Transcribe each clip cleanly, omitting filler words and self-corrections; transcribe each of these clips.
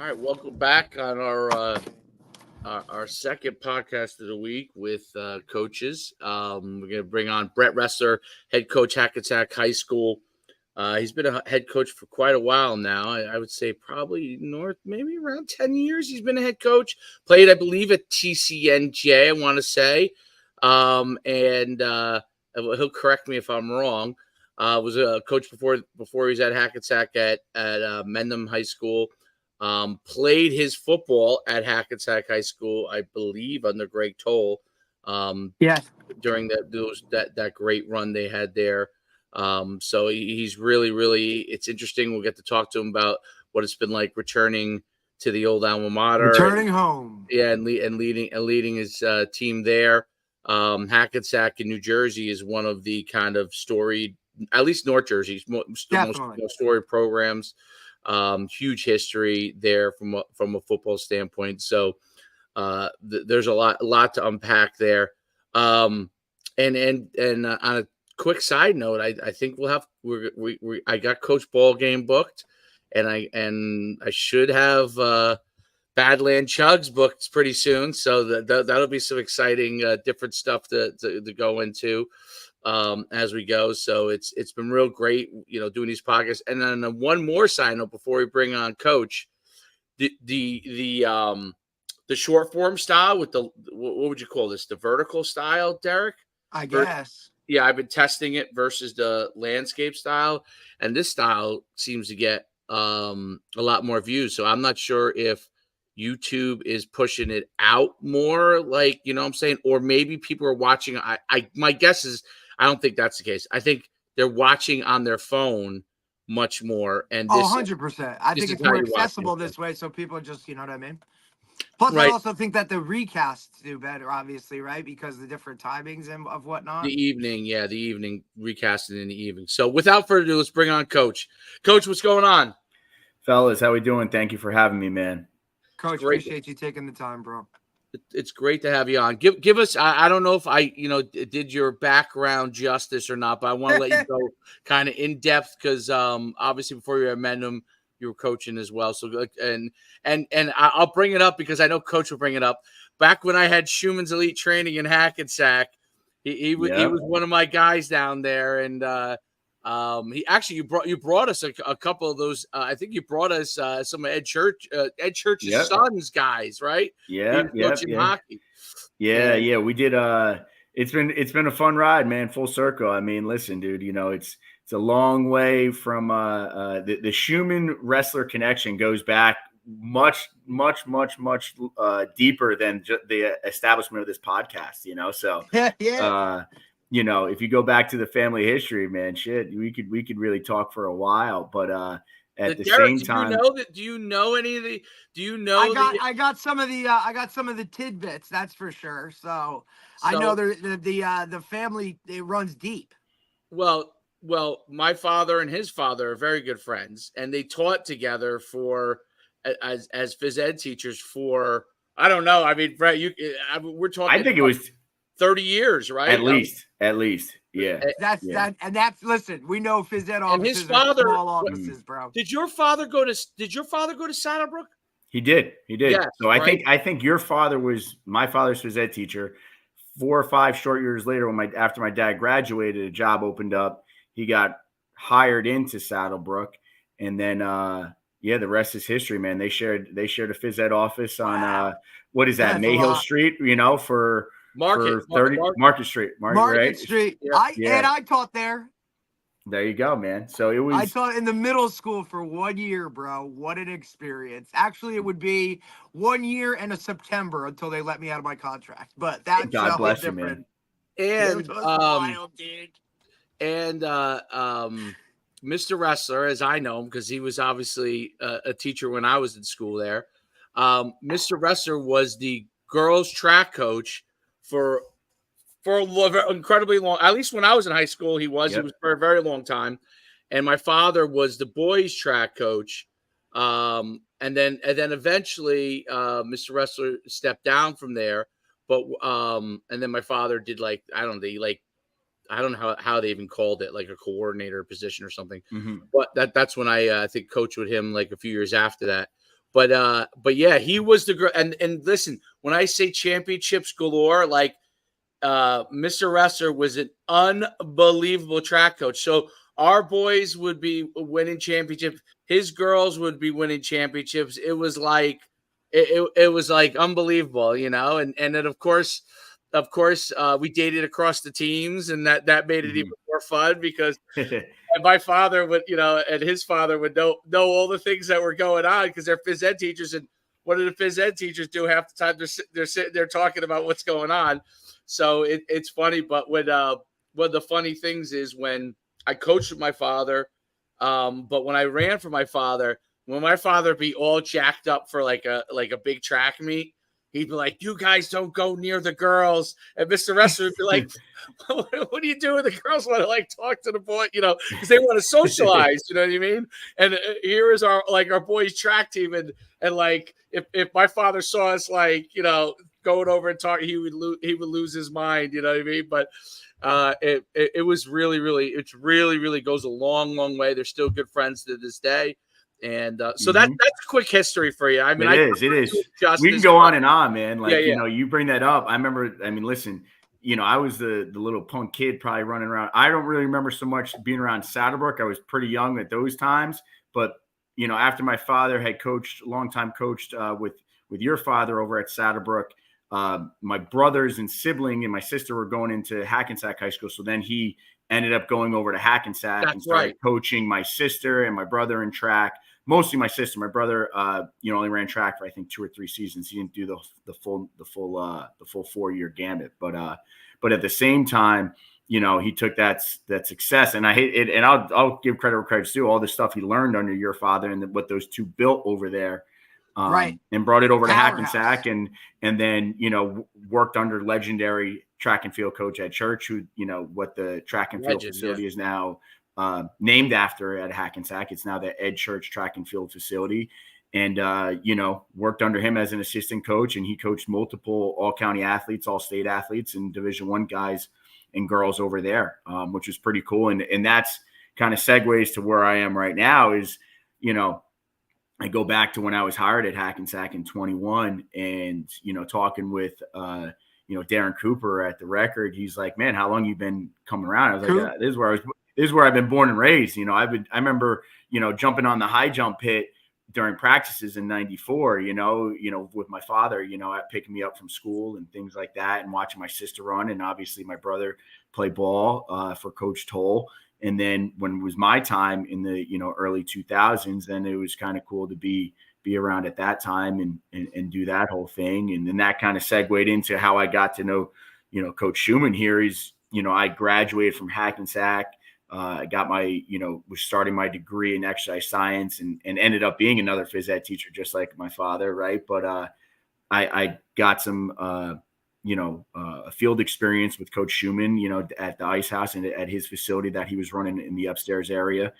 right, welcome back on our second podcast of the week with coaches. We're going to bring on Brett Ressler, head coach, Hackensack High School. He's been a head coach for quite a while now. I would say probably maybe around 10 years he's been a head coach. Played, I believe, at TCNJ, I want to say. And he'll correct me if I'm wrong. Was a coach before he was at Hackensack at Mendham High School. Played his football at Hackensack High School, I believe, under Greg Toll. Yes. During that great run they had there. So he's really it's interesting. We'll get to talk to him about what it's been like returning to the old alma mater, returning home. Yeah, and leading his team there. Hackensack in New Jersey is one of the kind of storied, at least North Jersey's most storied programs. Huge history there from a football standpoint. So there's a lot to unpack there. And on a quick side note, I think I got Coach Ball game booked, and I should have Badland Chugs booked pretty soon. So that'll be some exciting different stuff to go into as we go. So it's been real great, doing these podcasts. And then one more side note before we bring on Coach, the short form style with what would you call this? The vertical style, Derek? I guess. Yeah, I've been testing it versus the landscape style, and this style seems to get a lot more views. So I'm not sure if YouTube is pushing it out more, like, what I'm saying, or maybe people are watching. My guess is I don't think that's the case. I think they're watching on their phone much more. And 100%. I think it's more accessible this way, so people just, you know what I mean? Plus, right. I also think that the recasts do better, obviously, right? Because the different timings and of whatnot. The evening recasting in the evening. So without further ado, let's bring on Coach. Coach, what's going on? Fellas, how we doing? Thank you for having me, man. Coach, appreciate you taking the time, bro. It's great to have you on. Give us, I don't know if I, did your background justice or not, but I want to let you go kind of in depth because obviously before you were at Mendham, you were coaching as well. So, and I'll bring it up because I know Coach will bring it up. Back when I had Schuman's Elite Training in Hackensack, he was one of my guys down there, and you brought us a couple of those. I think you brought us some Ed Church's sons guys, right? Coaching hockey. Yeah. We did. It's been a fun ride, man. Full circle. I mean, listen, dude. It's a long way from the Schuman Ressler connection goes back much deeper than the establishment of this podcast. So if you go back to the family history, man, shit, we could really talk for a while. But at the same time, do you know any of the? Do you know? I got some of the tidbits. That's for sure. So I know the family, it runs deep. Well, my father and his father are very good friends, and they taught together as phys ed teachers for, I don't know. I mean, Brett, we're talking. I think it was 30 years, right? At least. Yeah. Listen, we know phys ed offices are small offices, bro. Did your father go to Saddlebrook? He did. Yes, so I think your father was my father's phys ed teacher. 4 or 5 short years later, after my dad graduated, a job opened up. He got hired into Saddlebrook, and then the rest is history, man. They shared a phys ed office on what is that, Mayhill Street? For Market Street. Market Street. And I taught there. There you go, man. So it was. I taught in the middle school for 1 year, bro. What an experience! Actually, it would be 1 year and a September until they let me out of my contract. But that's God bless you, man. And it was wild, dude. And Mr. Ressler, as I know him, because he was obviously a teacher when I was in school there. Mr. Ressler was the girls' track coach for incredibly long. At least when I was in high school, he was. Yep. He was for a very long time. And my father was the boys' track coach. And then eventually, Mr. Ressler stepped down from there. But and then my father did I don't know how they even called it, like a coordinator position or something. Mm-hmm. But that's when I think coached with him like a few years after that. But yeah, he was the girl. And listen, when I say championships galore, like Mr. Ressler was an unbelievable track coach. So our boys would be winning championships. His girls would be winning championships. It was like it was like unbelievable, And then of course, we dated across the teams, and that made it even more fun because and my father would, and his father would know all the things that were going on because they're phys ed teachers. And what do the phys ed teachers do half the time? They're sitting there talking about what's going on. So it's funny. But one of the funny things is when I coached with my father, but when I ran for my father, when my father be all jacked up for like a big track meet, he'd be like, "You guys don't go near the girls," and Mr. Ressler would be like, "What do you do when the girls want to like talk to the boy, because they want to socialize, you know what I mean?" And here is our boys track team, and like if my father saw us like going over and talking, he would lose his mind, you know what I mean? But it was really really goes a long way. They're still good friends to this day. And so that's a quick history for you. I mean, it is. We can go on and on, man. Like, you bring that up. I remember, listen, I was the little punk kid probably running around. I don't really remember so much being around Saddlebrook. I was pretty young at those times. But, after my father had longtime coached with your father over at Saddlebrook, my brothers and sibling and my sister were going into Hackensack High School. So then he ended up going over to Hackensack and started coaching my sister and my brother in track. Mostly my sister. My brother, only ran track for I think 2 or 3 seasons. He didn't do the full 4-year gambit. But at the same time, he took that success, and I hate it. And I'll give credit where credit's due. All the stuff he learned under your father and what those two built over there, and brought it over to Hackensack, and then worked under legendary track and field coach Ed Church, who what the track and field facility is now. Named after at Hackensack. It's now the Ed Church track and field facility. And, worked under him as an assistant coach, and he coached multiple all-county athletes, all-state athletes, and Division I guys and girls over there, which is pretty cool. And that's kind of segues to where I am right now is, I go back to when I was hired at Hackensack in 21 and, talking with, Darren Cooper at the record. He's like, "Man, how long you been coming around?" I was like, "This is where I've been born and raised." I remember, jumping on the high jump pit during practices in '94, with my father, picking me up from school and things like that, and watching my sister run. And obviously my brother play ball for Coach Toll. And then when it was my time in the, early 2000s, then it was kind of cool to be around at that time and do that whole thing. And then that kind of segued into how I got to know, Coach Schuman here. He's, I graduated from Hackensack. I got my, was starting my degree in exercise science and ended up being another phys ed teacher, just like my father. Right. But I got some, a field experience with Coach Schuman, at the Ice House and at his facility that he was running in the upstairs area,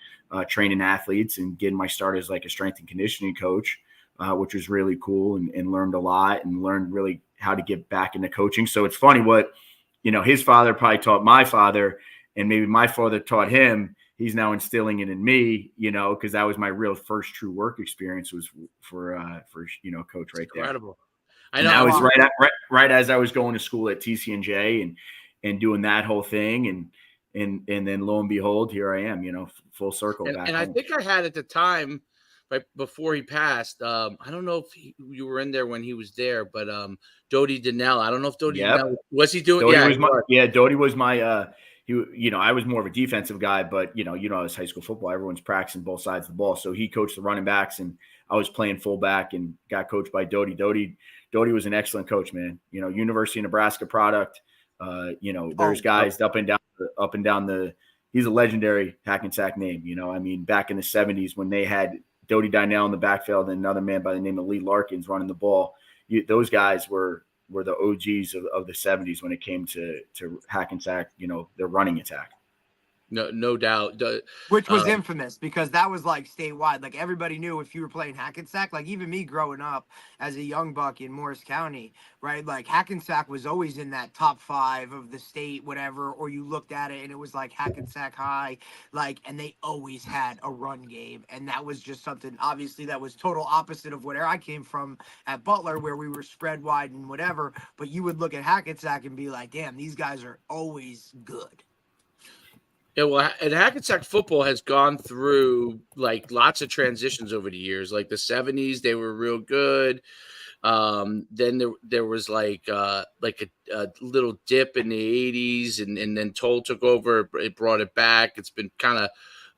training athletes and getting my start as like a strength and conditioning coach, which was really cool and learned a lot and learned really how to get back into coaching. So it's funny what, his father probably taught my father, and maybe my father taught him. He's now instilling it in me, because that was my real first true work experience was for Coach right there. Incredible. I know. And that was right as I was going to school at TCNJ and doing that whole thing. And then lo and behold, here I am, full circle back home. I think I had at the time, right before he passed, I don't know if you were in there when he was there, but Dodie Donnell. I don't know if Dodie Donnell, was he doing? Dodie was my I was more of a defensive guy, but it's high school football. Everyone's practicing both sides of the ball. So he coached the running backs, and I was playing fullback and got coached by Dodie. Dodie was an excellent coach, man. University of Nebraska product. There's guys up and down the. He's a legendary Hackensack name. Back in the 70s when they had Dodie Donnell in the backfield and another man by the name of Lee Larkins running the ball, those guys were the OGs of the 70s when it came to Hackensack, their running attack. No doubt. Which was infamous because that was like statewide. Like everybody knew if you were playing Hackensack, like even me growing up as a young buck in Morris County, right? Like Hackensack was always in that top 5 of the state, whatever, or you looked at it and it was like Hackensack High, like, and they always had a run game. And that was just something, obviously, that was total opposite of where I came from at Butler, where we were spread wide and whatever. But you would look at Hackensack and be like, damn, these guys are always good. Yeah, well, and Hackensack football has gone through like lots of transitions over the years. Like the 70s, they were real good. Then there was like a little dip in the 80s, and then Toll took over. It brought it back. It's been kind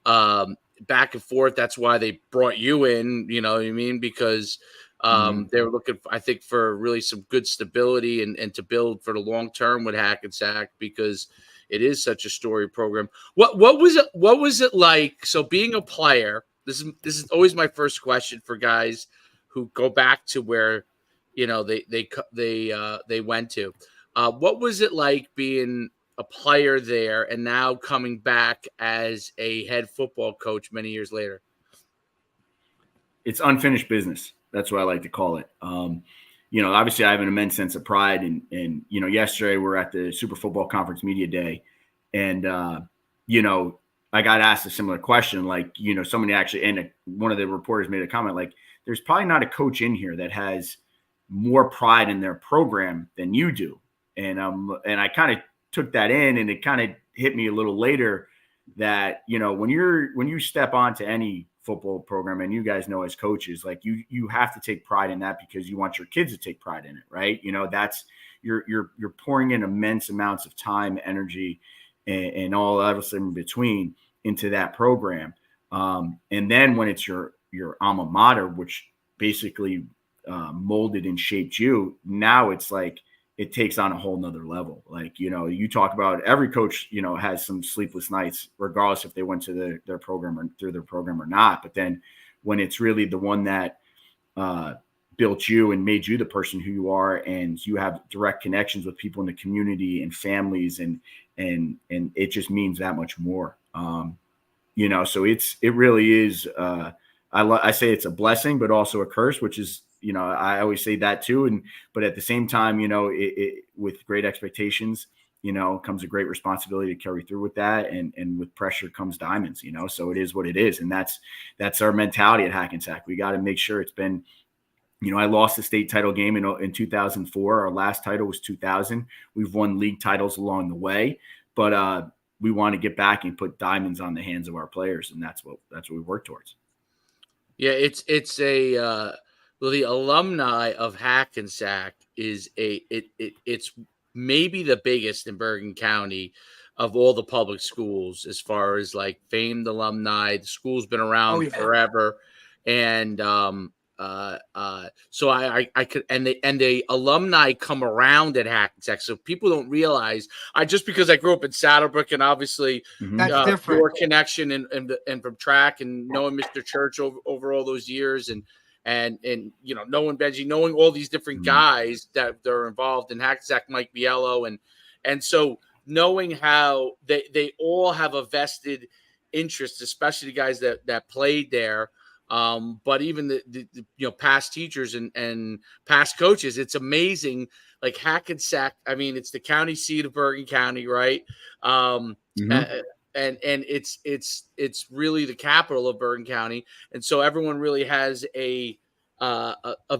of back and forth. That's why they brought you in. You know what I mean? Because they were looking, I think, for really some good stability and to build for the long term with Hackensack, because it is such a story program. What was it? What was it like? So being a player, this is always my first question for guys who go back to where, you know, they went to. What was it like being a player there and now coming back as a head football coach many years later? It's unfinished business. That's what I like to call it. You know, obviously I have an immense sense of pride, and you know, yesterday we're at the Super Football Conference Media Day, and you know, I got asked a similar question, like, you know, somebody actually, and one of the reporters made a comment like, there's probably not a coach in here that has more pride in their program than you do. And I kind of took that in, and it kind of hit me a little later that, you know, when you step onto any football program, and you guys know as coaches, like you have to take pride in that because you want your kids to take pride in it, right? You know, that's you're pouring in immense amounts of time, energy, and all else in between into that program. And then when it's your alma mater, which basically molded and shaped you, now it's like it takes on a whole nother level. Like, you know, you talk about every coach, you know, has some sleepless nights, regardless if they went to their program or through their program or not. But then when it's really the one that built you and made you the person who you are, and you have direct connections with people in the community and families, and it just means that much more. You know, so it really is, I say it's a blessing, but also a curse, which is, you know, I always say that too. But at the same time, you know, with great expectations, you know, comes a great responsibility to carry through with that. And with pressure comes diamonds, you know, so it is what it is. And that's our mentality at Hackensack. We got to make sure it's been, you know, I lost the state title game in 2004. Our last title was 2000. We've won league titles along the way, but we want to get back and put diamonds on the hands of our players. And that's what we work towards. Yeah, it's the alumni of Hackensack is it's maybe the biggest in Bergen County of all the public schools, as far as like famed alumni. The school's been around forever, and so I could, and the alumni come around at Hackensack, so people don't realize. Just because I grew up in Saddlebrook, and obviously that's different. Your connection and from track and knowing Mr. Church over all those years, and you know, knowing Benji, knowing all these different guys that are involved in Hackensack, Mike Biello, and so knowing how they all have a vested interest, especially the guys that played there. But even the you know, past teachers and past coaches, it's amazing. Like Hackensack, I mean, it's the county seat of Bergen County, right? And it's really the capital of Bergen County, and so everyone really has a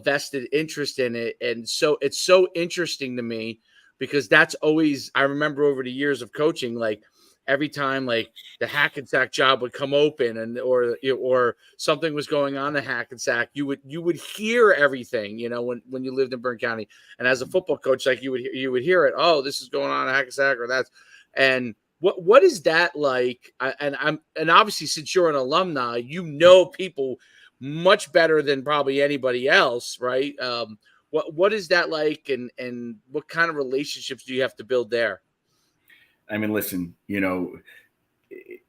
vested interest in it. And so it's so interesting to me, because that's always, I remember over the years of coaching, like every time like the Hackensack job would come open or something was going on in Hackensack, you would hear everything, you know, when you lived in Bergen County. And as a football coach, like you would hear it. Oh, this is going on in Hackensack, or that's, and what is that like? And obviously, since you're an alumni, you know people much better than probably anybody else, right? What is that like, and what kind of relationships do you have to build there? I mean, listen, you know,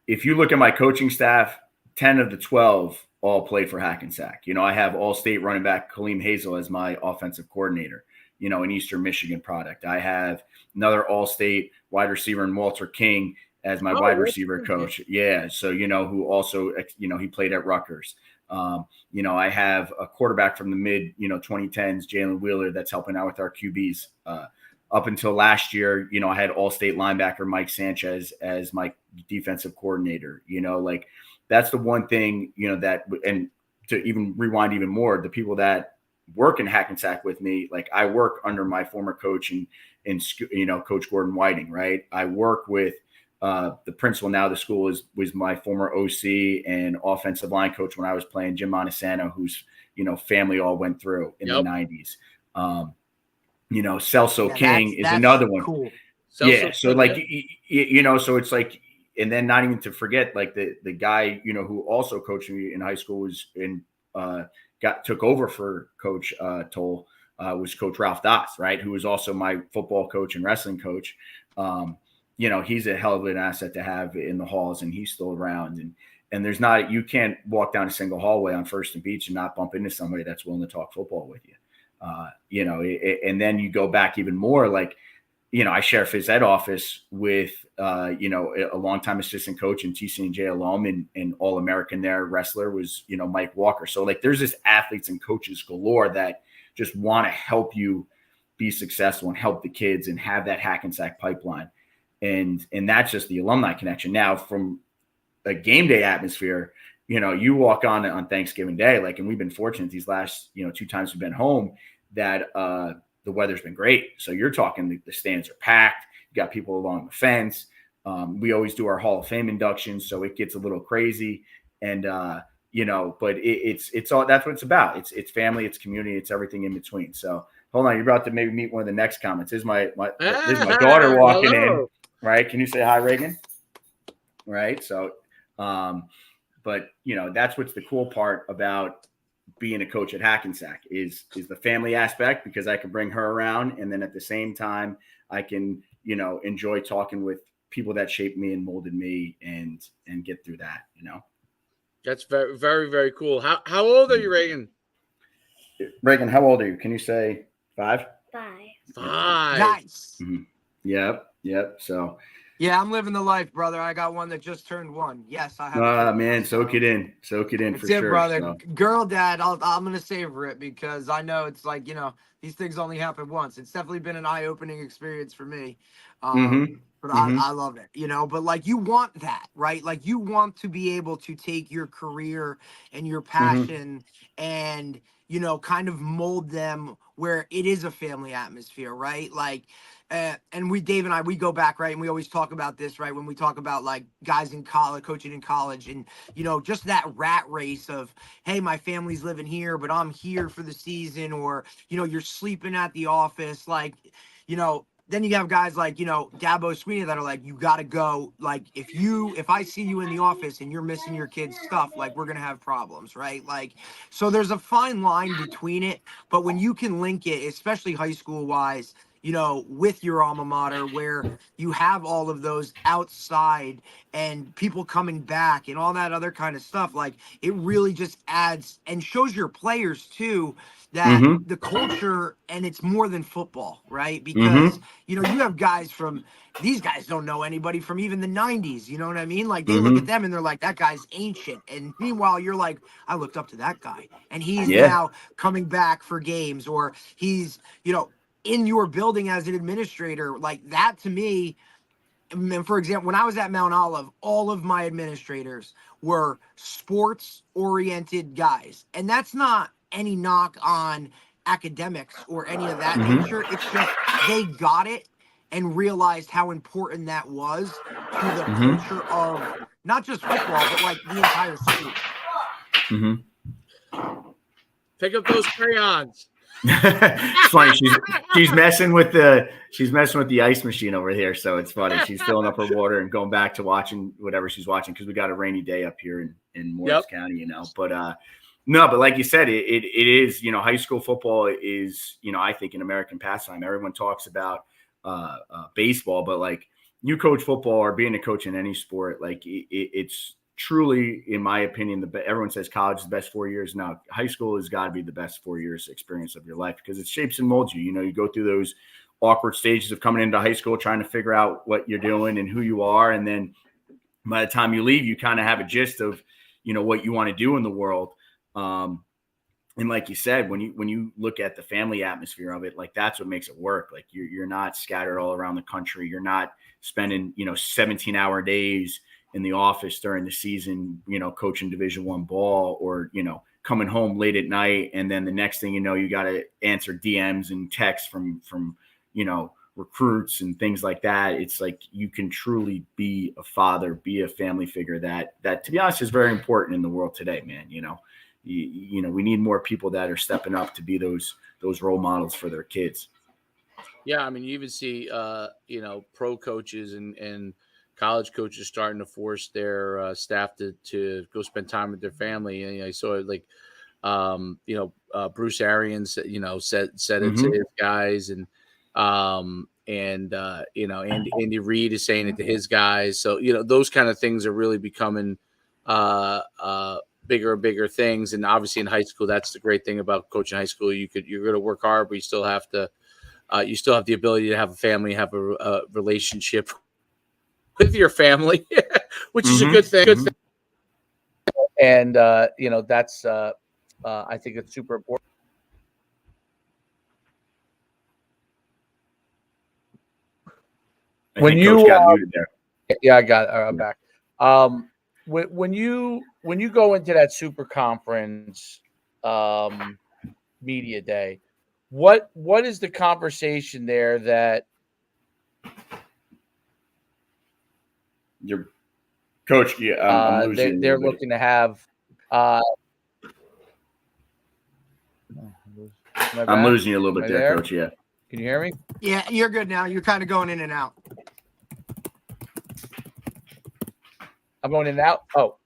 if you look at my coaching staff, 10 of the 12 all played for Hackensack. You know, I have all-state running back Kaleem Hazel as my offensive coordinator, you know, an Eastern Michigan product. I have another all-state wide receiver in Walter King as my wide receiver coach. Yeah. So, who also, he played at Rutgers. I have a quarterback from the mid, 2010s, Jalen Wheeler, that's helping out with our QBs. Up until last year, I had all-state linebacker Mike Sanchez as my defensive coordinator. Like that's the one thing, that, and to even rewind even more, the people that work in Hackensack with me, like I work under my former coach and Coach Gordon Whiting, right? I work with the principal now. The school was my former OC and offensive line coach when I was playing, Jim Montesano, whose family all went through in the 90s. Celso King is another one. Cool. Yeah. So like, so it's like, and then not even to forget, like the guy, who also coached me in high school took over for Coach Toll, was Coach Ralph Doss, right? Who was also my football coach and wrestling coach. He's a hell of an asset to have in the halls, and he's still around. And you can't walk down a single hallway on First and Beach and not bump into somebody that's willing to talk football with you. And then you go back even more, like, I share phys ed office with, a longtime assistant coach and TCNJ alum and All-American there, Ressler, was, Mike Walker. So like, there's just athletes and coaches galore that just want to help you be successful and help the kids and have that Hackensack pipeline. And that's just the alumni connection. Now, from a game day atmosphere, you walk on Thanksgiving Day, like, and we've been fortunate these last, 2 times we've been home, that the weather's been great. So you're talking the stands are packed. You got people along the fence. We always do our Hall of Fame inductions, so it gets a little crazy. And but it's all, that's what it's about. It's family, it's community, it's everything in between. So hold on, you're about to maybe meet one of the next comments. This is my daughter walking in. Right? Can you say hi, Reagan? Right. So, but that's what's the cool part about being a coach at Hackensack is the family aspect, because I can bring her around, and then at the same time I can enjoy talking with people that shaped me and molded me and get through that. That's very, very, very cool. How old are you, Reagan? Reagan, how old are you? Can you say 5? 5. Nice. Mm-hmm. Yep. So. Yeah, I'm living the life, brother. I got one that just turned 1. Yes, I have. Man, soak it in for sure, brother. So. Girl dad, I'm gonna savor it, because I know it's like, these things only happen once. It's definitely been an eye-opening experience for me. But I love it, but like, you want that, right? Like, you want to be able to take your career and your passion and, kind of mold them where it is a family atmosphere, right? Like, and Dave and I, we go back, right? And we always talk about this, right? When we talk about like guys in college, coaching in college, and, just that rat race of, hey, my family's living here, but I'm here for the season, or, you're sleeping at the office. Like, then you have guys like, Dabo Sweeney that are like, you got to go. Like, if I see you in the office and you're missing your kids' stuff, like, we're going to have problems, right? Like, so there's a fine line between it. But when you can link it, especially high school wise, with your alma mater, where you have all of those outside and people coming back and all that other kind of stuff, like, it really just adds and shows your players too that the culture, and it's more than football, right? Because, you have guys these guys don't know anybody from even the 90s, you know what I mean? Like, they look at them and they're like, that guy's ancient. And meanwhile, you're like, I looked up to that guy, and he's now coming back for games, or he's, in your building as an administrator. Like, that to me, and for example, when I was at Mount Olive, all of my administrators were sports oriented guys. And that's not any knock on academics or any of that nature. It's just they got it and realized how important that was to the culture of not just football, but like the entire school. Pick up those crayons. It's funny. She's messing with the ice machine over here, so it's funny. She's filling up her water and going back to watching whatever she's watching, because we got a rainy day up here in Morris County, But no, but like you said, it is, high school football is, I think, an American pastime. Everyone talks about baseball, but like, you coach football or being a coach in any sport, like it's truly, in my opinion, everyone says college is the best 4 years. No, high school has got to be the best 4 years experience of your life, because it shapes and molds you. You go through those awkward stages of coming into high school, trying to figure out what you're doing and who you are. And then by the time you leave, you kind of have a gist of, what you want to do in the world. And like you said, when you look at the family atmosphere of it, like that's what makes it work. Like you're not scattered all around the country. You're not spending, 17-hour days in the office during the season, coaching Division I ball, or, coming home late at night. And then the next thing you know, you got to answer DMs and texts from, recruits and things like that. It's like you can truly be a father, be a family figure that to be honest is very important in the world today, man. We need more people that are stepping up to be those role models for their kids. Yeah, I mean, you even see, pro coaches and college coaches starting to force their staff to go spend time with their family. And I saw like, Bruce Arians, said it to his guys, and Andy Reid is saying it to his guys. So those kind of things are really becoming bigger and bigger things. And obviously in high school, that's the great thing about coaching high school. You're going to work hard, but you still have to. You still have the ability to have a family, have a relationship with your family, which is a good thing. And that's I think it's super important. When you got muted there. Yeah, I got it. I'm back. When you go into that super conference media day, what is the conversation there that your coach? Yeah, I'm losing. They're looking to have. I'm losing you a little bit there, Coach. Yeah. Can you hear me? Yeah, you're good now. You're kind of going in and out. I'm going in and out. Oh.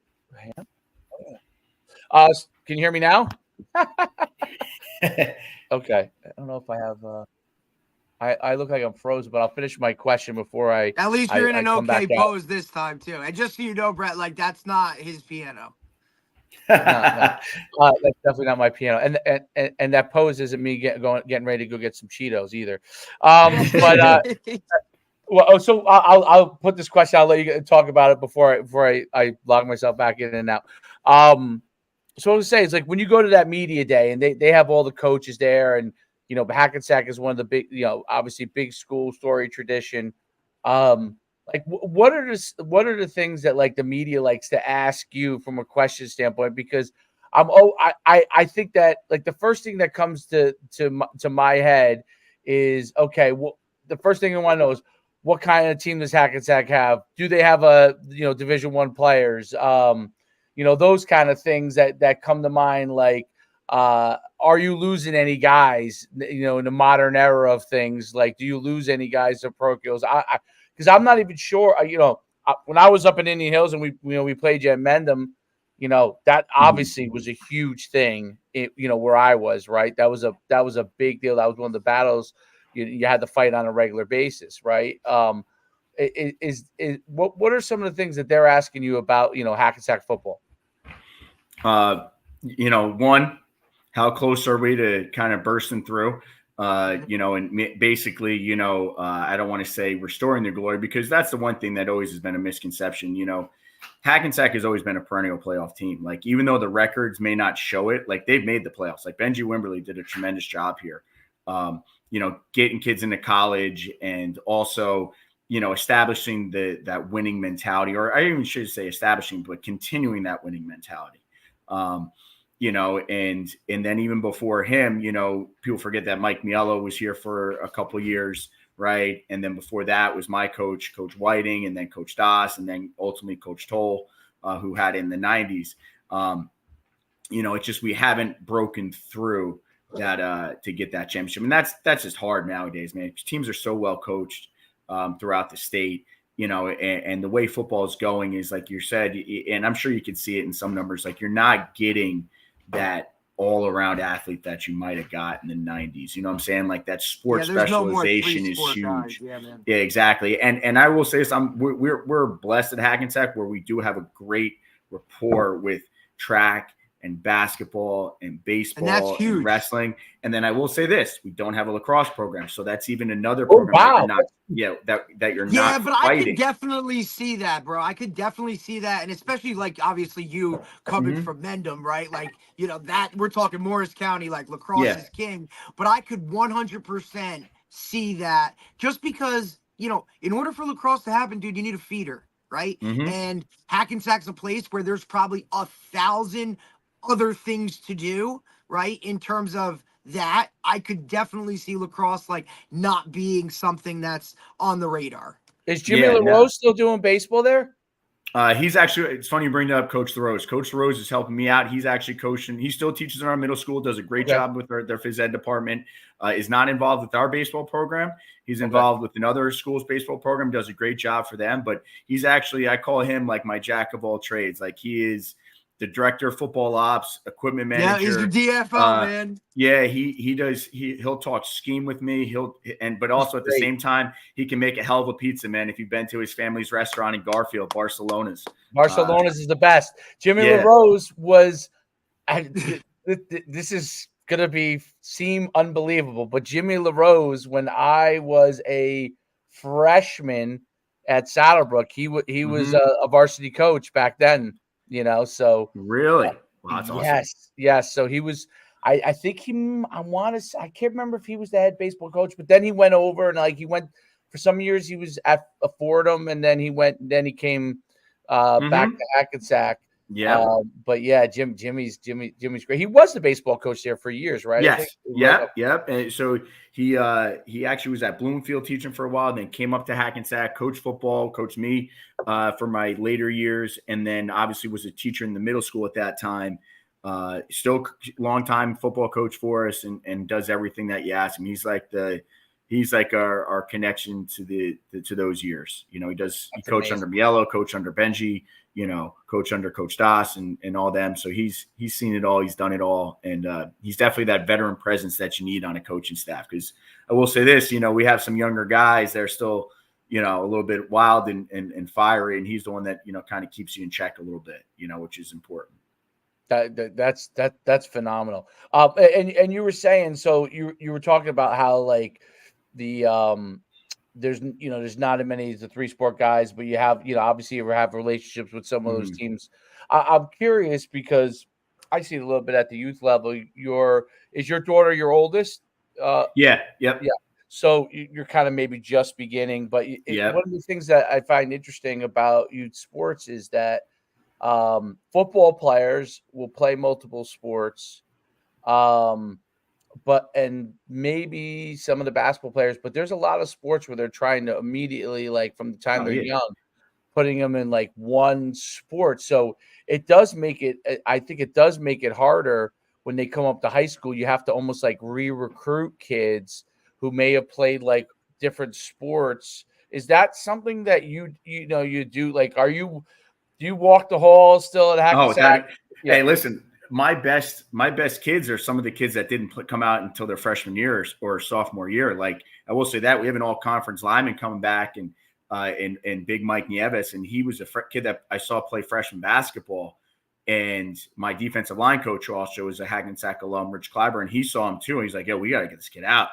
Can you hear me now? Okay. I don't know if I have. I look like I'm frozen, but I'll finish my question before I. At least you're in an okay pose this time too. And just so you know, Brett, like that's not his piano. No. That's definitely not my piano, and that pose isn't me getting ready to go get some Cheetos either. Well, so I'll put this question. I'll let you talk about it before I log myself back in and out. So I was saying, it's like when you go to that media day and they have all the coaches there, and Hackensack is one of the big, obviously big school story tradition. Like what are the things that like the media likes to ask you from a question standpoint? Because I think that like the first thing that comes to my head is, okay, well, the first thing I want to know is what kind of team does Hackensack have? Do they have Division I players? Those kind of things that come to mind. Like, are you losing any guys? In the modern era of things, like, do you lose any guys to parochials? Because I'm not even sure. When I was up in Indian Hills and we played you at Mendham, that obviously was a huge thing. Where I was, right? That was a big deal. That was one of the battles you had to fight on a regular basis, right? What are some of the things that they're asking you about, Hackensack football? One, how close are we to kind of bursting through? And basically, I don't want to say restoring their glory, because that's the one thing that always has been a misconception. Hackensack has always been a perennial playoff team. Like, even though the records may not show it, like they've made the playoffs. Like Benji Wimberly did a tremendous job here. Getting kids into college, and also, establishing that winning mentality, or I even should say establishing, but continuing that winning mentality. And then even before him, people forget that Mike Mielo was here for a couple of years, right? And then before that was my coach, Coach Whiting, and then Coach Das, and then ultimately Coach Toll, who had in the 90s. It's just we haven't broken through that to get that championship. And that's just hard nowadays, man, because teams are so well coached throughout the state. And the way football is going is, like you said, and I'm sure you can see it in some numbers, like you're not getting that all-around athlete that you might have got in the 90s. You know what I'm saying? Like that sports specialization is huge. Yeah, exactly. And I will say this, we're blessed at Hackensack where we do have a great rapport with track and basketball and baseball that's huge. and wrestling. And then I will say this, we don't have a lacrosse program. So that's even another Oh, program wow. that you're Yeah, not but fighting. I could definitely see that, bro. I could definitely see that. And especially like obviously you coming from Mendham, right? Like, that we're talking Morris County, like lacrosse is king. But I could 100% see that just because, in order for lacrosse to happen, dude, you need a feeder, right? And Hackensack's a place where there's probably 1,000 other things to do, right? In terms of that, I could definitely see lacrosse like not being something that's on the radar. Is Jimmy LaRose still doing baseball there? He's actually, it's funny you bring up Coach LaRose. Coach LaRose is helping me out. He's actually coaching. He still teaches in our middle school, does a great job with their phys ed department, is not involved with our baseball program. He's involved with another school's baseball program, does a great job for them. But he's actually, I call him like my jack of all trades. Like he is the director of football ops, equipment manager. Yeah, he's the DFO, man. Yeah, he'll talk scheme with me. But also at the same time, he can make a hell of a pizza, man. If you've been to his family's restaurant in Garfield, Barcelona's is the best. Jimmy LaRose was, this is gonna seem unbelievable, but Jimmy LaRose, when I was a freshman at Saddlebrook, he was a varsity coach back then. So really, wow, that's awesome. Yes. So he was. I think I can't remember if he was the head baseball coach, but then he went over and he went for some years. He was at Fordham, and then he came back to Hackensack. Yeah. But yeah, Jimmy's great. He was the baseball coach there for years, right? Yes. Yep. And so he actually was at Bloomfield teaching for a while, then came up to Hackensack, coached football, coached me for my later years, and then obviously was a teacher in the middle school at that time. Still long time football coach for us and does everything that you ask him. He's like our connection to those years. He coached under Mielo, coach under Benji, coach under Coach Das and all them. So he's seen it all. He's done it all. And he's definitely that veteran presence that you need on a coaching staff. Because I will say this, we have some younger guys that are still, a little bit wild and fiery. And he's the one that, kind of keeps you in check a little bit, which is important. That's phenomenal. And you were saying, so you were talking about how like the there's not as many as the 3-sport guys, but you have obviously you have relationships with some of those teams. I'm curious because I see it a little bit at the youth level. Is your daughter your oldest? Yeah. So you're kind of maybe just beginning, but one of the things that I find interesting about youth sports is that football players will play multiple sports, and maybe some of the basketball players, but there's a lot of sports where they're trying to immediately, like from the time they're young, putting them in like one sport. So it does make it, I think it does make it harder when they come up to high school. You have to almost like re-recruit kids who may have played like different sports. Is that something that you do? Like, do you walk the halls still at Hackensack? Hey, listen, my best kids are some of the kids that didn't come out until their freshman year or sophomore year. Like I will say that we have an all conference lineman coming back and Big Mike Nieves. And he was a kid that I saw play freshman basketball. And my defensive line coach also was a Hackensack alum, Rich Clyburn. He saw him too. And he's like, yo, we got to get this kid out.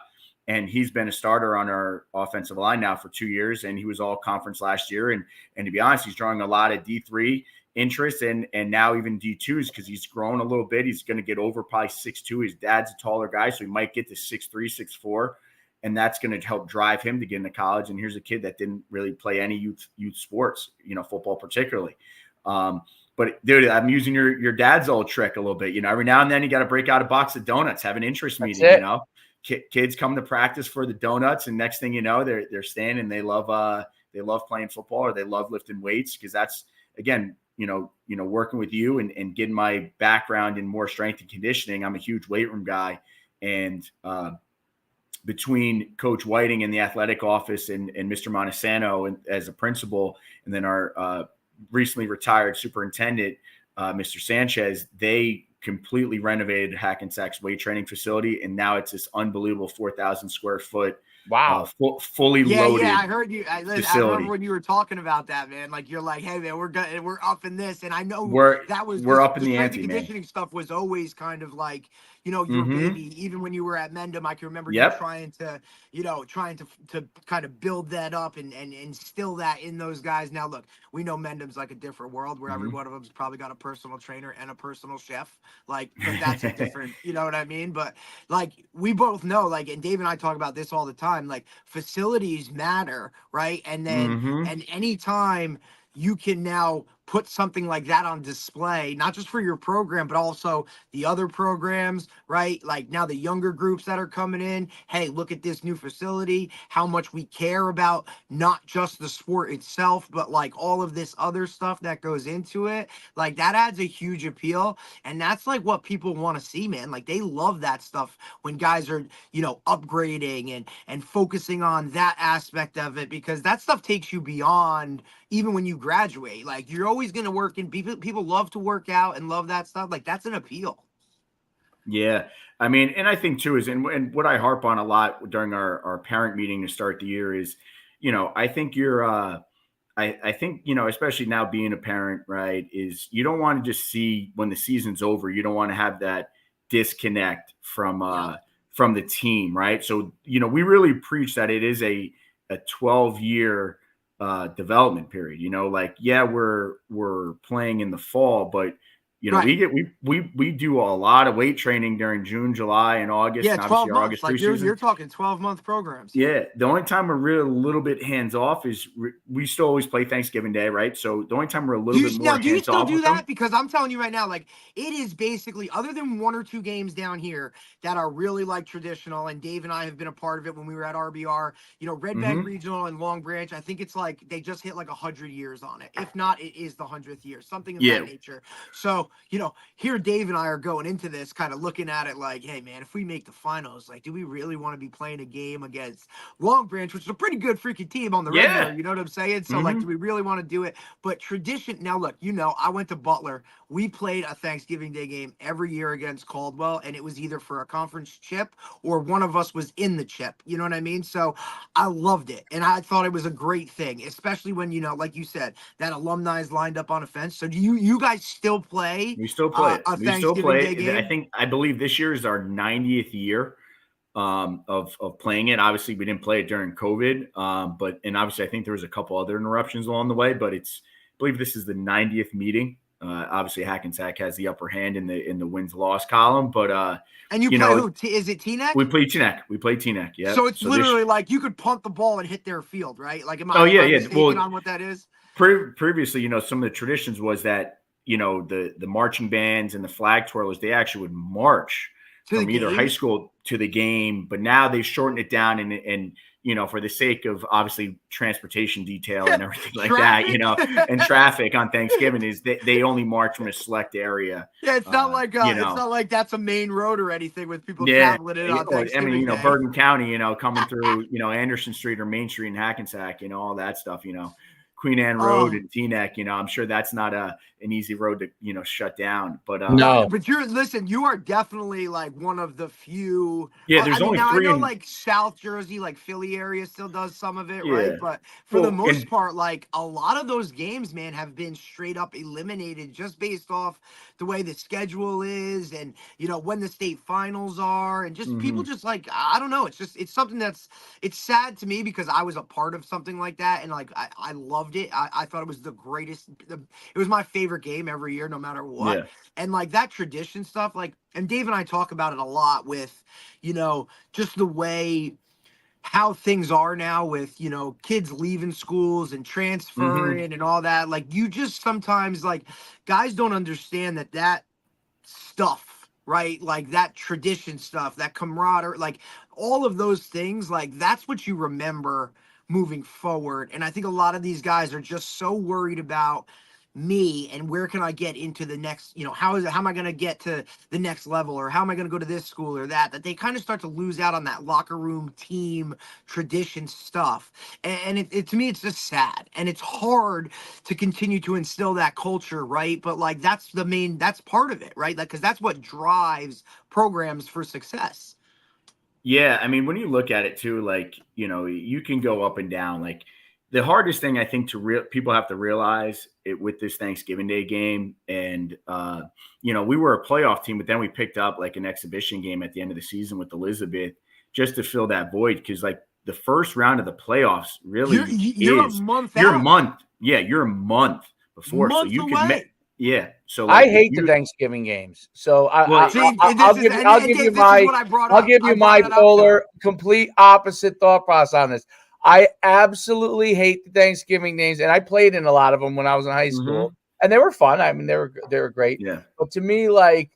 And he's been a starter on our offensive line now for 2 years. And he was all conference last year. And to be honest, he's drawing a lot of D3 interest and now even D2s because he's grown a little bit. He's going to get over probably 6'2". His dad's a taller guy, so he might get to 6'3", 6'4". And that's going to help drive him to get into college. And here's a kid that didn't really play any youth sports, football particularly. But dude, I'm using your dad's old trick a little bit. Every now and then you got to break out a box of donuts, have an interest meeting, Kids come to practice for the donuts, and next thing you know, they're staying and they love playing football or they love lifting weights because that's again, working with you and getting my background in more strength and conditioning. I'm a huge weight room guy, and between Coach Whiting in the athletic office and Mr. Montesano as a principal, and then our recently retired superintendent, Mr. Sanchez, they completely renovated Hackensack's weight training facility. And now it's this unbelievable 4,000 square foot Wow. Fully loaded. Yeah, I heard you. I Facility. remember when you were talking about that, man. Like you're like, hey man, we're up in this, and I know We're up in the the strength ante, and man. conditioning stuff was always kind of like, your baby. Even when you were at Mendham, I can remember you trying to kind of build that up and instill that in those guys. Now look, we know Mendham's like a different world where every one of them's probably got a personal trainer and a personal chef. Like, but that's a different, you know what I mean? But like we both know, like, and Dave and I talk about this all the time, like facilities matter, right? And then and anytime you can now put something like that on display, not just for your program, but also the other programs, right? Like now the younger groups that are coming in, hey, look at this new facility, how much we care about not just the sport itself, but like all of this other stuff that goes into it. Like that adds a huge appeal. And that's like what people want to see, man. Like they love that stuff when guys are, upgrading and focusing on that aspect of it, because that stuff takes you beyond even when you graduate. Like you're always going to work, and people love to work out and love that stuff. Like that's an appeal. Yeah. I mean, and I think too is, and what I harp on a lot during our parent meeting to start the year is, I think I think, especially now being a parent, right, is you don't want to just see when the season's over, you don't want to have that disconnect from the team, right? So, we really preach that it is a 12-year development period. Like, yeah, we're playing in the fall, but we do a lot of weight training during June, July, and August. Yeah, and 12 obviously our months. August Like preseason. you're talking 12-month programs. Yeah, the only time we're really a little bit hands off is we still always play Thanksgiving Day, right? So the only time we're a little bit more hands off. Do you still do that? Them, because I'm telling you right now, like it is basically, other than one or two games down here that are really like traditional, and Dave and I have been a part of it when we were at RBR. Red Bank Regional and Long Branch, I think it's like they just hit like 100 years on it. If not, it is the 100th year, something of that nature. So here Dave and I are going into this kind of looking at it like, hey man, if we make the finals, like, do we really want to be playing a game against Long Branch, which is a pretty good freaking team on the regular? You know what I'm saying? So like, do we really want to do it? But tradition, now look, I went to Butler. We played a Thanksgiving Day game every year against Caldwell, and it was either for a conference chip or one of us was in the chip. You know what I mean? So I loved it, and I thought it was a great thing, especially when, like you said, that alumni is lined up on a fence. So do you guys still play? We still play it. A We Thanksgiving still play Day it. game? I believe this year is our 90th year of playing it. Obviously, we didn't play it during COVID, and obviously I think there was a couple other interruptions along the way, but I believe this is the 90th meeting. Obviously, Hackensack has the upper hand in the wins-loss column, but and you play who? Is it Teaneck? We play Teaneck. Yeah. So it's literally like you could punt the ball and hit their field, right? Like, am I mistaken on what that is? Previously, some of the traditions was that the marching bands and the flag twirlers, they actually would march from either high school to the game, but now they've shortened it down and for the sake of obviously transportation detail and everything like that, and traffic on Thanksgiving is they only march from a select area. Yeah, it's not like it's not like that's a main road or anything with people traveling in on Thanksgiving Day. Bergen County, coming through, Anderson Street or Main Street in Hackensack, all that stuff, Queen Anne Road and Teaneck, I'm sure that's not an easy road to, shut down. But no, but you are definitely like one of the few. Yeah, there's only three. I know like South Jersey, like Philly area still does some of it, right? But for the most part, like a lot of those games, man, have been straight up eliminated just based off the way the schedule is, and when the state finals are, and just people just like, I don't know. It's something it's sad to me because I was a part of something like that, and like I loved it. I thought it was the greatest. It was my favorite game every year, no matter what. Yeah. And like that tradition stuff, like, and Dave and I talk about it a lot with, just the way how things are now with, kids leaving schools and transferring and all that. Like you just sometimes like guys don't understand that stuff, right? Like that tradition stuff, that camaraderie, like all of those things, like that's what you remember moving forward. And I think a lot of these guys are just so worried about me and where can I get into the next, how am I going to get to the next level, or how am I going to go to this school or that they kind of start to lose out on that locker room team tradition stuff. And it to me, it's just sad, and it's hard to continue to instill that culture, right? But like, that's part of it, right? Like, cause that's what drives programs for success. Yeah, I mean, when you look at it too, like, you can go up and down. Like, the hardest thing I think people have to realize it with this Thanksgiving Day game, and we were a playoff team, but then we picked up like an exhibition game at the end of the season with Elizabeth just to fill that void, because like the first round of the playoffs really you're a month you're a out. month, yeah, you're a month before, so Months you away. can yeah. So like, I hate the Thanksgiving games. So I'll give you my polar complete opposite thought process on this. I absolutely hate the Thanksgiving games, and I played in a lot of them when I was in high school, and they were fun. I mean, they were great. Yeah. But to me, like,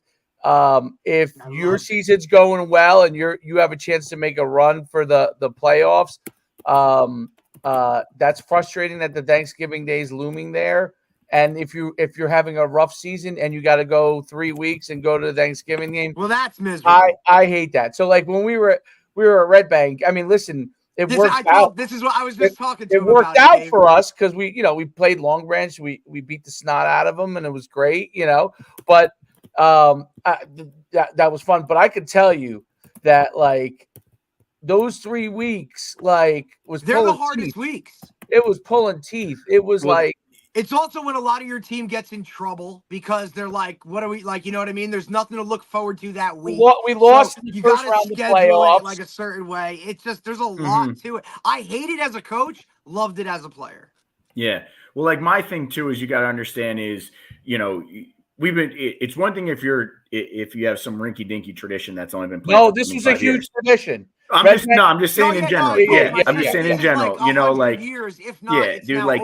if your season's going well and you have a chance to make a run for the playoffs, that's frustrating that the Thanksgiving Day is looming there. And if you're having a rough season and you got to go 3 weeks and go to the Thanksgiving game, well, that's miserable. I hate that. So like when we were at Red Bank, I mean, listen, worked out. This is what I was just talking to him about. It worked out for us because we played Long Branch. We beat the snot out of them, and it was great, But that was fun. But I could tell you that like those 3 weeks, like they're the hardest weeks. It was pulling teeth. It was it's also when a lot of your team gets in trouble because they're like, what are we like? You know what I mean? There's nothing to look forward to that week. We lost so the you first round of playoffs. it like a certain way. It's just there's a lot to it. I hate it as a coach, loved it as a player. Yeah. Well, like my thing too is you got to understand is, it's one thing if you have some rinky dinky tradition that's only been played. No, this was a huge tradition. I'm just saying in general. I'm just saying in general, like years, if not, dude, like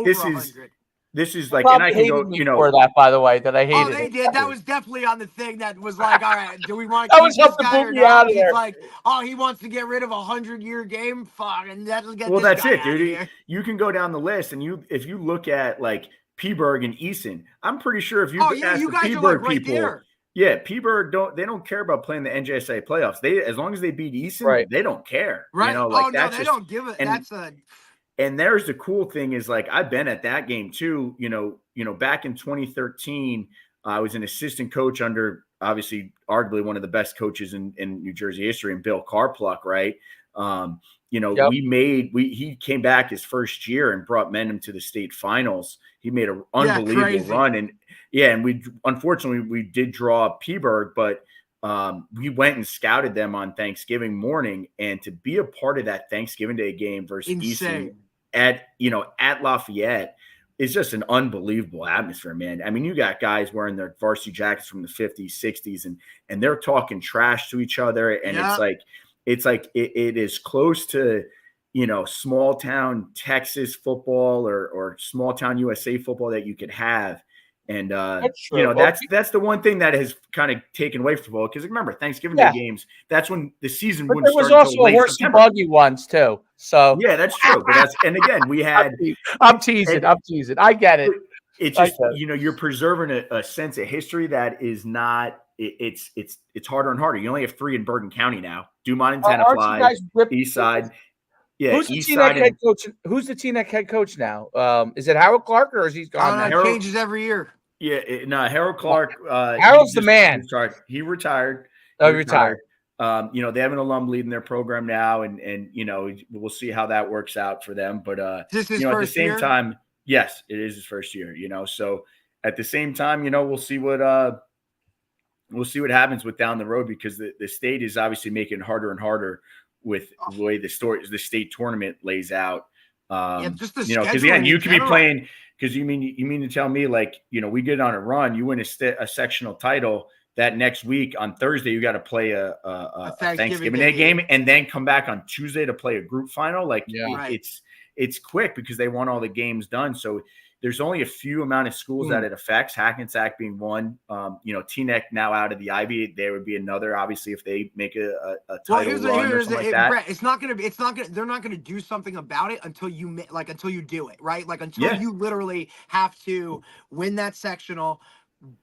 this is like, and I can go, for that, by the way, that I hated. Oh, they did. That was definitely on the thing that was like, all right, do we want to keep this guy or not? He's like, oh, he wants to get rid of 100-year game. Fuck, and that'll get. Well, this that's guy it, dude. Here. You can go down the list, and if you look at like Peaburg and Eason, I'm pretty sure if you ask the Peaburg people. Yeah, Peaburg don't care about playing the NJSA playoffs. They, as long as they beat Eason, they don't care. Right? That's they don't give it. And there's the cool thing is like I've been at that game too. Back in 2013, I was an assistant coach under obviously arguably one of the best coaches in New Jersey history, and Bill Carpluck, right? He came back his first year and brought Mendham to the state finals. He made an unbelievable run, and we did draw Peaburg, but we went and scouted them on Thanksgiving morning, and to be a part of that Thanksgiving Day game versus Easton at Lafayette is just an unbelievable atmosphere, man. I mean, you got guys wearing their varsity jackets from the 50s, 60s, and they're talking trash to each other, and it's like it is close to small town Texas football or small town USA football that you could have. And that's the one thing that has kind of taken away from football, because remember Thanksgiving Day games, that's when the season wouldn't start. There was also a horse and buggy ones too. So yeah, that's true. But and again, we had. I'm teasing. I get it. It's just you're preserving a sense of history that is not. It's harder and harder. You only have 3 in Bergen County now: Dumont and Tenafly, East Side. Yeah, who's the Teaneck head coach? Who's the Teaneck head coach now? Is it Harold Clark, or is he gone? It changes every year. Yeah, Harold Clark. Harold's the man. He retired. He retired. They have an alum leading their program now, and we'll see how that works out for them. But at the same time, yes, it is his first year. So at the same time, we'll see what happens with down the road, because the state is obviously making it harder and harder with the way the state tournament lays out. Just the because again, you could be playing. Because you mean to tell me, like, we get on a run, you win a sectional title, that next week on Thursday you got to play a Thanksgiving Day game, and then come back on Tuesday to play a group final. Like, it's quick because they want all the games done. So there's only a few amount of schools that it affects, Hackensack being one. Teaneck now out of the Ivy, there would be another, obviously, if they make a title run or something like that. Brett, they're not gonna do something about it until you do it, right? Like until you literally have to win that sectional,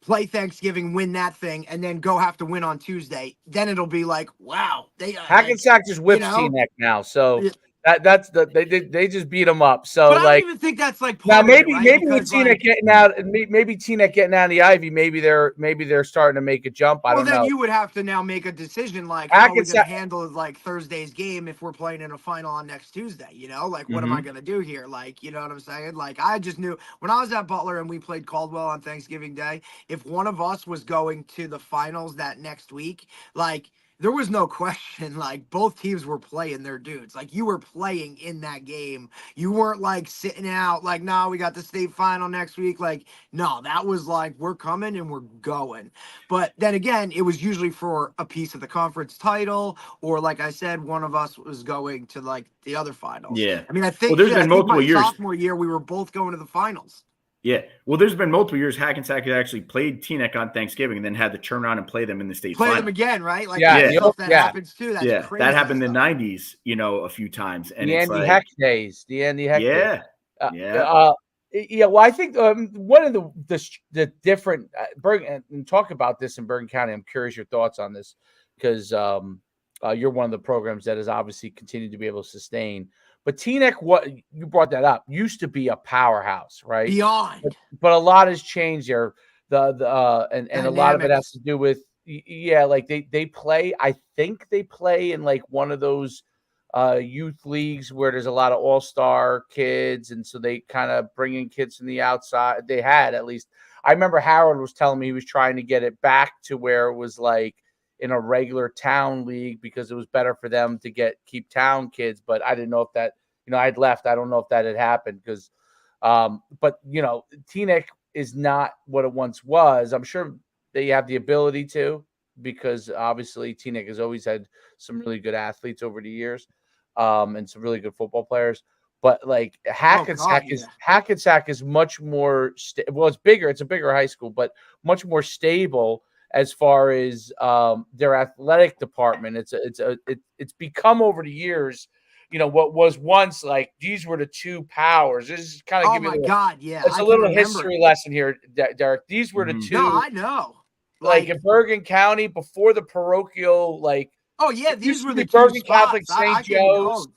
play Thanksgiving, win that thing, and then go have to win on Tuesday. Then it'll be like, wow, Hackensack just whips Teaneck now. So They just beat them up. So but I like, don't even think that's like now part maybe of it, right? with Because, Teaneck getting out, maybe Teaneck getting out of the Ivy, maybe they're starting to make a jump. I well, don't then know. you would have to now make a decision, like, how are we going to Hackensack, handle like Thursday's game if we're playing in a final on next Tuesday? You know, like, what am I going to do here? Like, you know what I'm saying? Like, I just knew when I was at Butler and we played Caldwell on Thanksgiving Day, if one of us was going to the finals that next week, like, there was no question. Like, both teams were playing their dudes. Like, you were playing in that game. You weren't like sitting out, like, no, we got the state final next week. Like, no, that was like, we're coming and we're going. But then again, it was usually for a piece of the conference title, or like I said, one of us was going to like the other finals. Yeah. I mean, I Well, think, there's shit, I been think multiple my years. sophomore year, we were both going to the finals. Yeah. Well, there's been multiple years Hackensack had actually played Teaneck on Thanksgiving and then had to turn around and play them in the state Play final. them again, right? Like, Yeah, that's yeah. stuff that Yeah. happens too. That's crazy. That happened in the stuff. 90s, you know, a few times. And the it's Andy like, Heck days. The Andy Heck days. yeah. Yeah, well, I think one of the different and talk about this in Bergen County. I'm curious your thoughts on this because you're one of the programs that has obviously continued to be able to sustain. But Teaneck, what you brought that up, used to be a powerhouse, right? Beyond, but a lot has changed there. And a lot of it has to do with like they play. I think they play in like one of those youth leagues where there's a lot of all-star kids, and so they kind of bring in kids from the outside. They had, at least I remember Harold was telling me he was trying to get it back to where it was like in a regular town league because it was better for them to keep town kids. But I didn't know if that, I'd left. I don't know if that had happened because but Teaneck is not what it once was. I'm sure they have the ability to, because obviously Teaneck has always had some really good athletes over the years, and some really good football players. But like Hackensack is much more it's bigger. It's a bigger high school, but much more stable as far as their athletic department. It's become over the years, what was once like these were the two powers. This is kind of it's a little history lesson here, Derek. These were the two. No, I know. Like in Bergen County before the parochial, like these were the Bergen two Catholic spots. St. Joe's.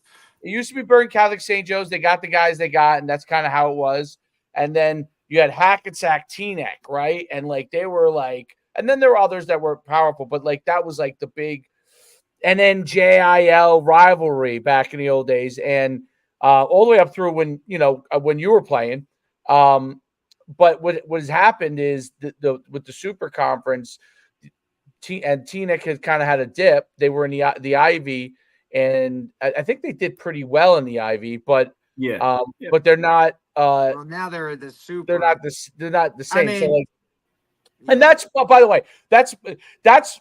It used to be Bergen Catholic St. Joe's. They got the guys they got, and that's kind of how it was. And then you had Hackensack Teaneck, right? And like they were like, and then there were others that were powerful, but like that was like the big. And then JIL rivalry back in the old days, and all the way up through when you were playing. But what has happened is with the Super Conference, and Teaneck has kind of had a dip. They were in the Ivy, and I think they did pretty well in the Ivy, but but they're not. Well, now they're the Super. They're not the same. I mean, so like. And that's, by the way, that's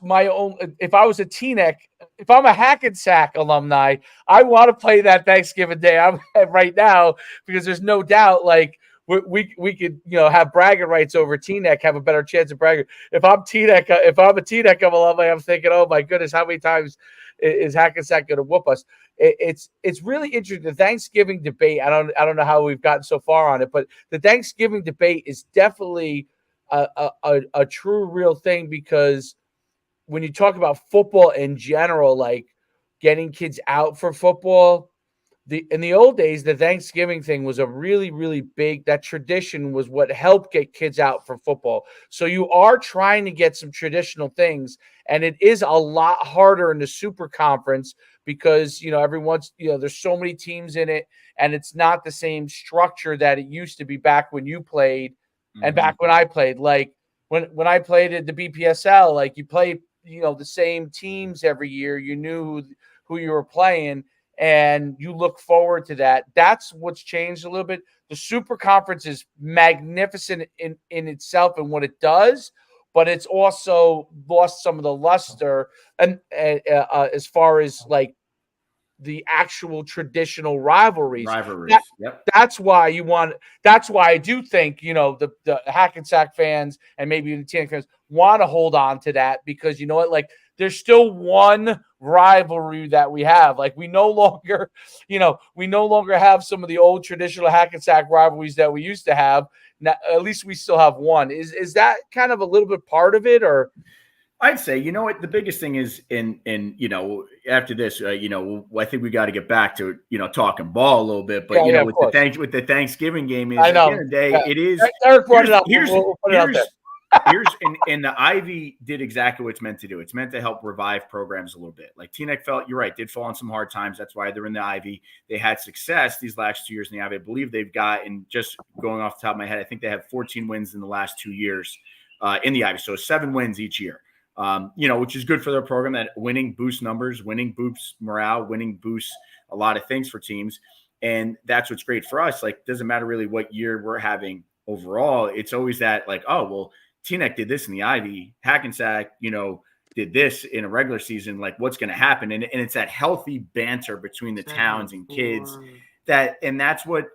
my own. If I was a Teaneck, if I'm a Hackensack alumni, I want to play that Thanksgiving Day. I'm right now because there's no doubt like we could have bragging rights over Teaneck, have a better chance of bragging. If I'm a Teaneck alumni, I'm thinking, oh my goodness, how many times is Hackensack going to whoop us? It's really interesting. The Thanksgiving debate. I don't know how we've gotten so far on it, but the Thanksgiving debate is definitely a true real thing, because when you talk about football in general, like getting kids out for football, in the old days, the Thanksgiving thing was a really, really big, that tradition was what helped get kids out for football. So you are trying to get some traditional things, and it is a lot harder in the Super Conference because, everyone's, there's so many teams in it, and it's not the same structure that it used to be back when you played. And back when I played, like when I played at the BPSL, like you played, the same teams every year. You knew who you were playing, and you look forward to that. That's what's changed a little bit. The Super Conference is magnificent in itself and what it does, but it's also lost some of the luster and as far as like the actual traditional rivalries. That's why that's why I do think, the Hackensack fans and maybe the Teaneck fans want to hold on to that, because you know what, like there's still one rivalry that we have. Like we no longer have some of the old traditional Hackensack rivalries that we used to have. Now, at least we still have one. Is that kind of a little bit part of it, or? I'd say, you know what, the biggest thing is after this, I think we got to get back to, talking ball a little bit, but with the Thanksgiving game is I know. At the end of the day, it is. Eric brought it up. We'll put it out there. And the Ivy did exactly what it's meant to do. It's meant to help revive programs a little bit. Like Teaneck you're right, did fall on some hard times. That's why they're in the Ivy. They had success these last 2 years in the Ivy. I believe they've gotten, just going off the top of my head, I think they have 14 wins in the last 2 years in the Ivy. So 7 wins each year. Which is good for their program. That winning boosts numbers, winning boosts morale, winning boosts a lot of things for teams. And that's what's great for us. Like, doesn't matter really what year we're having overall. It's always that like, oh, well, Teaneck did this in the Ivy. Hackensack, did this in a regular season. Like, what's going to happen? And it's that healthy banter between the towns and kids. That's what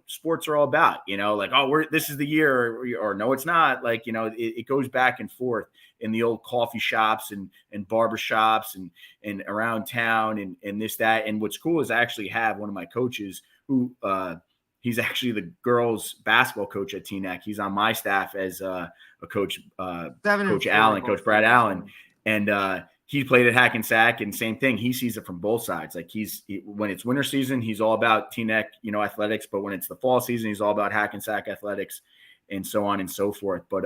sports are all about, like, oh, this is the year, or no, it's not. Like, it goes back and forth in the old coffee shops and barber shops and around town and this, that. And what's cool is I actually have one of my coaches who, he's actually the girls basketball coach at Teaneck. He's on my staff as a coach, Coach Brad Allen. And, he played at Hackensack, and same thing. He sees it from both sides. Like when it's winter season, he's all about Teaneck, athletics. But when it's the fall season, he's all about Hackensack athletics, and so on and so forth. But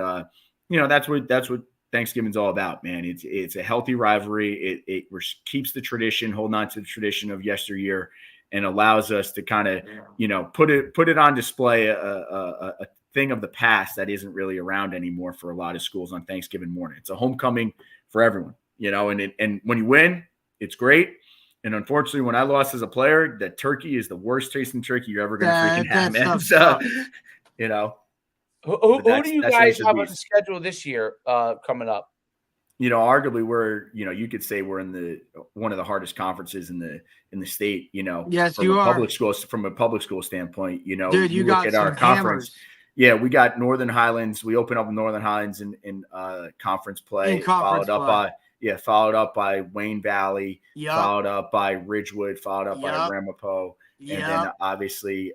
that's what Thanksgiving's all about, man. It's a healthy rivalry. It keeps the tradition, holding on to the tradition of yesteryear, and allows us to kind of put it on display, a thing of the past that isn't really around anymore for a lot of schools on Thanksgiving morning. It's a homecoming for everyone. And when you win, it's great. And unfortunately, when I lost as a player, that turkey is the worst tasting turkey you're ever going to freaking have, man. So, Who do you guys have on the schedule this year coming up? Arguably we're, you could say we're in one of the hardest conferences in the state, Yes, from you are. From a public school standpoint, Dude, you got look at some our conference. hammers. Yeah, we got Northern Highlands. We open up Northern Highlands in conference play. Followed up by Wayne Valley. Yep. Followed up by Ridgewood. Followed up by Ramapo. Yep. And then obviously,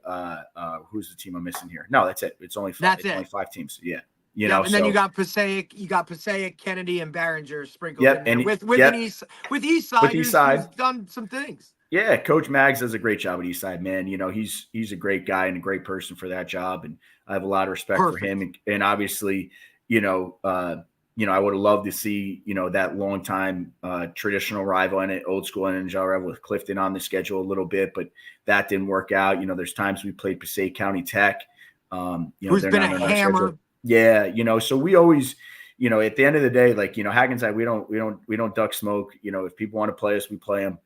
who's the team I'm missing here? No, that's it. It's only 5. Only 5 teams. Yeah. And then you got Passaic, Kennedy, and Barringer sprinkled in there. With Eastside, who's done some things. Yeah, Coach Maggs does a great job at Eastside, man. He's a great guy and a great person for that job, and I have a lot of respect for him. And obviously, I would have loved to see that longtime traditional rival and old school NHL rival with Clifton on the schedule a little bit, but that didn't work out. There's times we played Passaic County Tech. Who's been a hammer. Yeah, so we always, at the end of the day, like, Hackensack, we don't duck smoke. If people want to play us, we play them.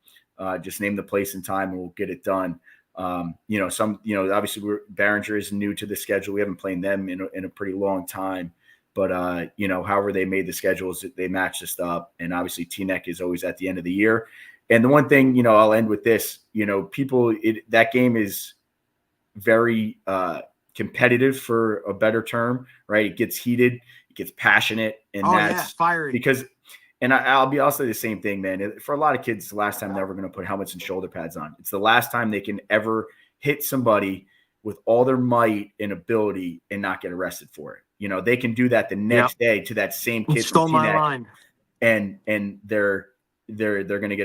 Just name the place and time and we'll get it done. Obviously Barringer is new to the schedule. We haven't played them in a pretty long time, but however they made the schedules, they matched us up. And obviously Teaneck is always at the end of the year. And the one thing, I'll end with this, that game is very, competitive, for a better term, right? It gets heated, it gets passionate, and that's fiery. Because, and I'll say the same thing, man. For a lot of kids, it's the last time they're ever going to put helmets and shoulder pads on. It's the last time they can ever hit somebody with all their might and ability and not get arrested for it. They can do that the next day to that same kid stole from my Teaneck, line, and they're gonna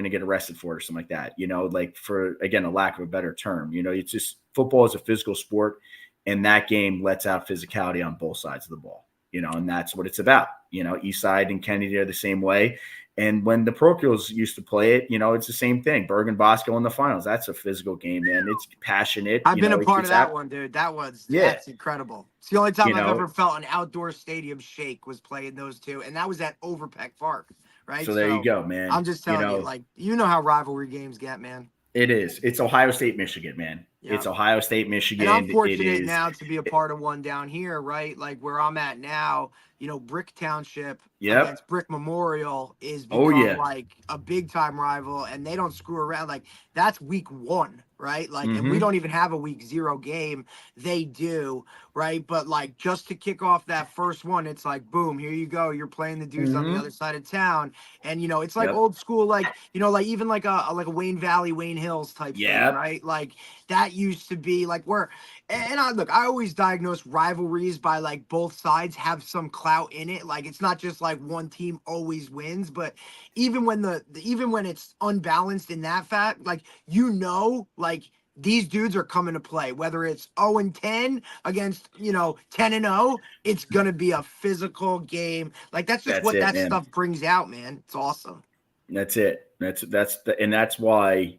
get arrested for it or something like that. Like, for, again, a lack of a better term. It's just, football is a physical sport. And that game lets out physicality on both sides of the ball, and that's what it's about. Eastside and Kennedy are the same way. And when the parochials used to play it, it's the same thing. Bergen Bosco in the finals. That's a physical game, man. It's passionate. I've been a part of that one, dude. That's incredible. It's the only time I've ever felt an outdoor stadium shake was playing those two. And that was at Overpeck Park, right? So there you go, man. I'm just telling you, how rivalry games get, man. It is. It's Ohio State, Michigan, man. Yeah. It's Ohio State, Michigan. And I'm fortunate now to be a part of one down here, right? Like where I'm at now, Brick Township against Brick Memorial is become like a big time rival, and they don't screw around. Like, that's week 1, right? Like, and we don't even have a week 0 game. They do, right? But like, just to kick off that first one, it's like, boom, here you go. You're playing the dudes on the other side of town, and it's like old school, like like even like a Wayne Valley, Wayne Hills type thing, right? Like that used to be like where, and I always diagnose rivalries by like both sides have some clout in it. Like it's not just like one team always wins, but even when even when it's unbalanced in that fact, like, like these dudes are coming to play, whether it's 0-10 against, 10-0, it's going to be a physical game. Like that's just what that stuff brings out, man. It's awesome. That's it. That's why,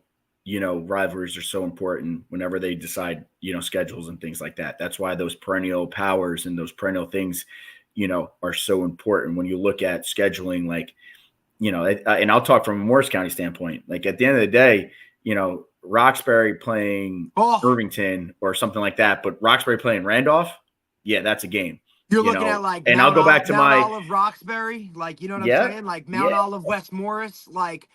rivalries are so important whenever they decide, schedules and things like that. That's why those perennial powers and those perennial things, are so important when you look at scheduling, like, and I'll talk from a Morris County standpoint. Like at the end of the day, Roxbury playing Irvington or something like that, but Roxbury playing Randolph, yeah, that's a game. You're looking at like, and I'll go back to Mount Olive, Roxbury, like, you know what I'm saying? Like Mount Olive, West Morris, like,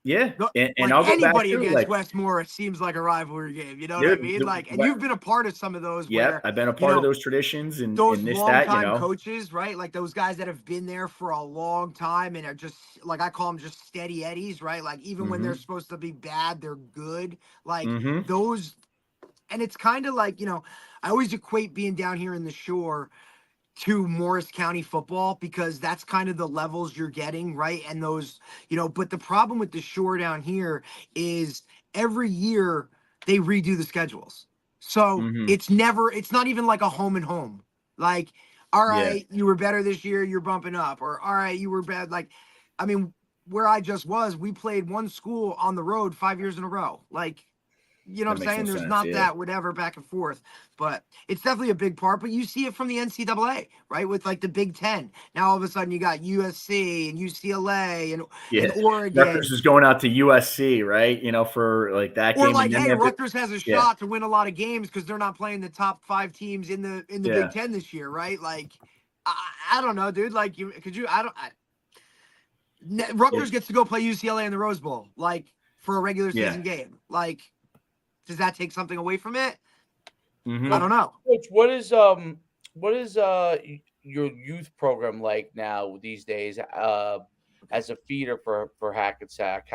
and like I'll go back to against West Morris seems like a rivalry game. You know what I mean? Like, and you've been a part of some of those. Yeah, I've been a part of those traditions and those long-time coaches, right? Like those guys that have been there for a long time and are just like I call them just steady eddies, right? Like even when they're supposed to be bad, they're good. Like those, and it's kind of like I always equate being down here in the Shore to Morris County football because that's kind of the levels you're getting, right? And those, but the problem with the Shore down here is every year they redo the schedules. So it's not even like a home and home. Like, all right, you were better this year, you're bumping up. Or all right, you were bad. Like, I mean, where I just was, we played one school on the road 5 years in a row. Like, you know what I'm saying? There's not that whatever back and forth, but it's definitely a big part. But you see it from the NCAA, right? With like the Big Ten. Now all of a sudden you got USC and UCLA and Oregon. Rutgers is going out to USC, right? For like that game. Or like, hey, Rutgers has a shot to win a lot of games because they're not playing the top 5 teams in the Big Ten this year, right? Like, I don't know, dude. Like, Rutgers gets to go play UCLA in the Rose Bowl, like for a regular season game, like. Does that take something away from it? I don't know. Coach, what is your youth program like now these days as a feeder for Hackensack?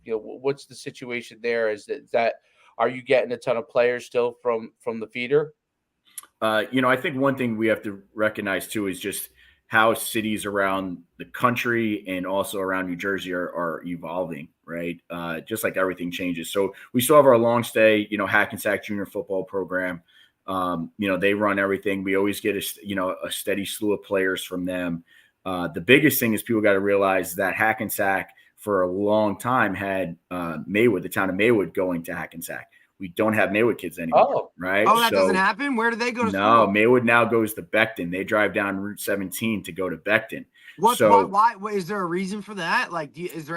What's the situation there? Is that are you getting a ton of players still from the feeder? I think one thing we have to recognize too is just how cities around the country and also around New Jersey are evolving, right? Just like everything changes. So we still have our long stay, Hackensack junior football program. They run everything. We always get a steady slew of players from them. The biggest thing is people got to realize that Hackensack for a long time had Maywood, the town of Maywood, going to Hackensack. We don't have Maywood kids anymore, right? Oh, that doesn't happen? Where do they go to school? No, Maywood now goes to Beckton. They drive down Route 17 to go to Beckton. Why? Is there a reason for that? Like, is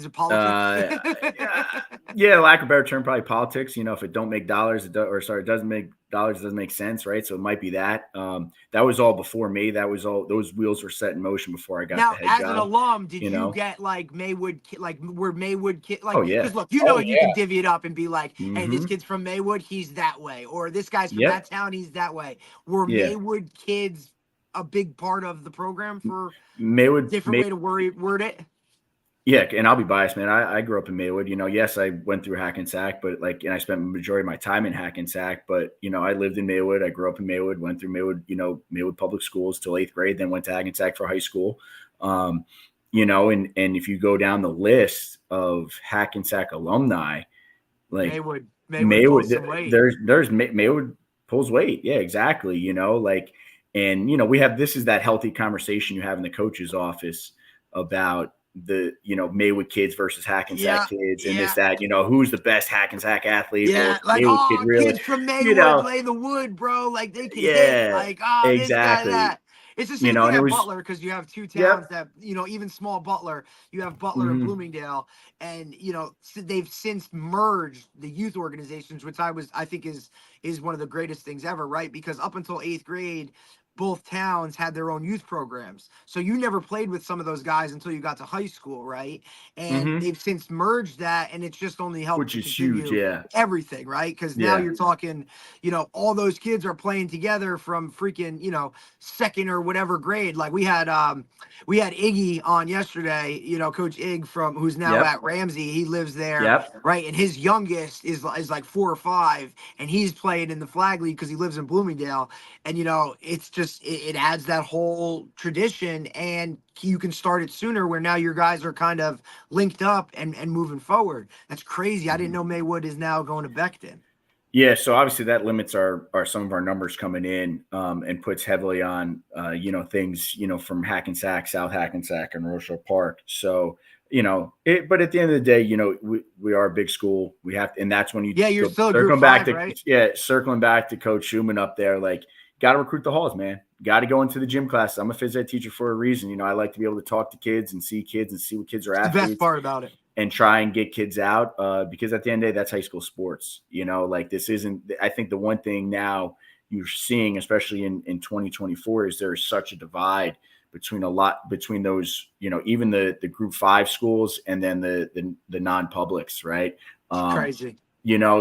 it politics? Lack of better term, probably politics. If it don't make dollars, it doesn't make dollars, it doesn't make sense, right? So it might be that. That was all before me. That was all. Those wheels were set in motion before I got the head job. Now, as an alum, did you get like Maywood, were Maywood kid? Like, because look, you can divvy it up and be like, hey, this kid's from Maywood, he's that way, or this guy's from that town, he's that way. Were Maywood kids a big part of the program for Maywood? Way to word it. Yeah, and I'll be biased, man. I grew up in Maywood. Yes, I went through Hackensack, but and I spent the majority of my time in Hackensack. But I lived in Maywood. I grew up in Maywood. Went through Maywood, Maywood public schools till 8th grade. Then went to Hackensack for high school. And if you go down the list of Hackensack alumni, like Maywood there's Maywood pulls weight. Yeah, exactly. We have this is that healthy conversation you have in the coach's office about the Maywood kids versus Hackensack kids and this that who's the best Hackensack athlete? Like kids from Maywood lay the wood, bro, like they can hit, like exactly. This guy, that. It's the same thing at Butler because you have two towns that even small Butler, you have Butler and Bloomingdale, and they've since merged the youth organizations, which I think is one of the greatest things ever, right? Because up until 8th grade, both towns had their own youth programs. So you never played with some of those guys until you got to high school, right? And they've since merged that, and it's just only helped Which to is huge, continue yeah. everything, right? Because now Yeah. you're talking, all those kids are playing together from freaking, second or whatever grade. Like we had Iggy on yesterday, Coach Ig who's now at Ramsey. He lives there, right? And his youngest is like 4 or 5, and he's playing in the flag league because he lives in Bloomingdale. And it's just it adds that whole tradition, and you can start it sooner where now your guys are kind of linked up and moving forward. That's crazy. I didn't know Maywood is now going to Beckton. Yeah, so obviously that limits our some of our numbers coming in, and puts heavily on things from Hackensack, South Hackensack, and Ressler Park. So but at the end of the day, we are a big school. We have to, and that's when you're still a circling group back 5, right? Circling back to Coach Schuman up there, like, got to recruit the halls, man. Got to go into the gym classes. I'm a phys ed teacher for a reason. I like to be able to talk to kids and see what kids are athletes. The best part about it. And try and get kids out, because at the end of the day, that's high school sports. Like, this isn't. I think the one thing now you're seeing, especially in 2024, is there's such a divide between those, even the Group 5 schools and then the non-publics, right? It's crazy.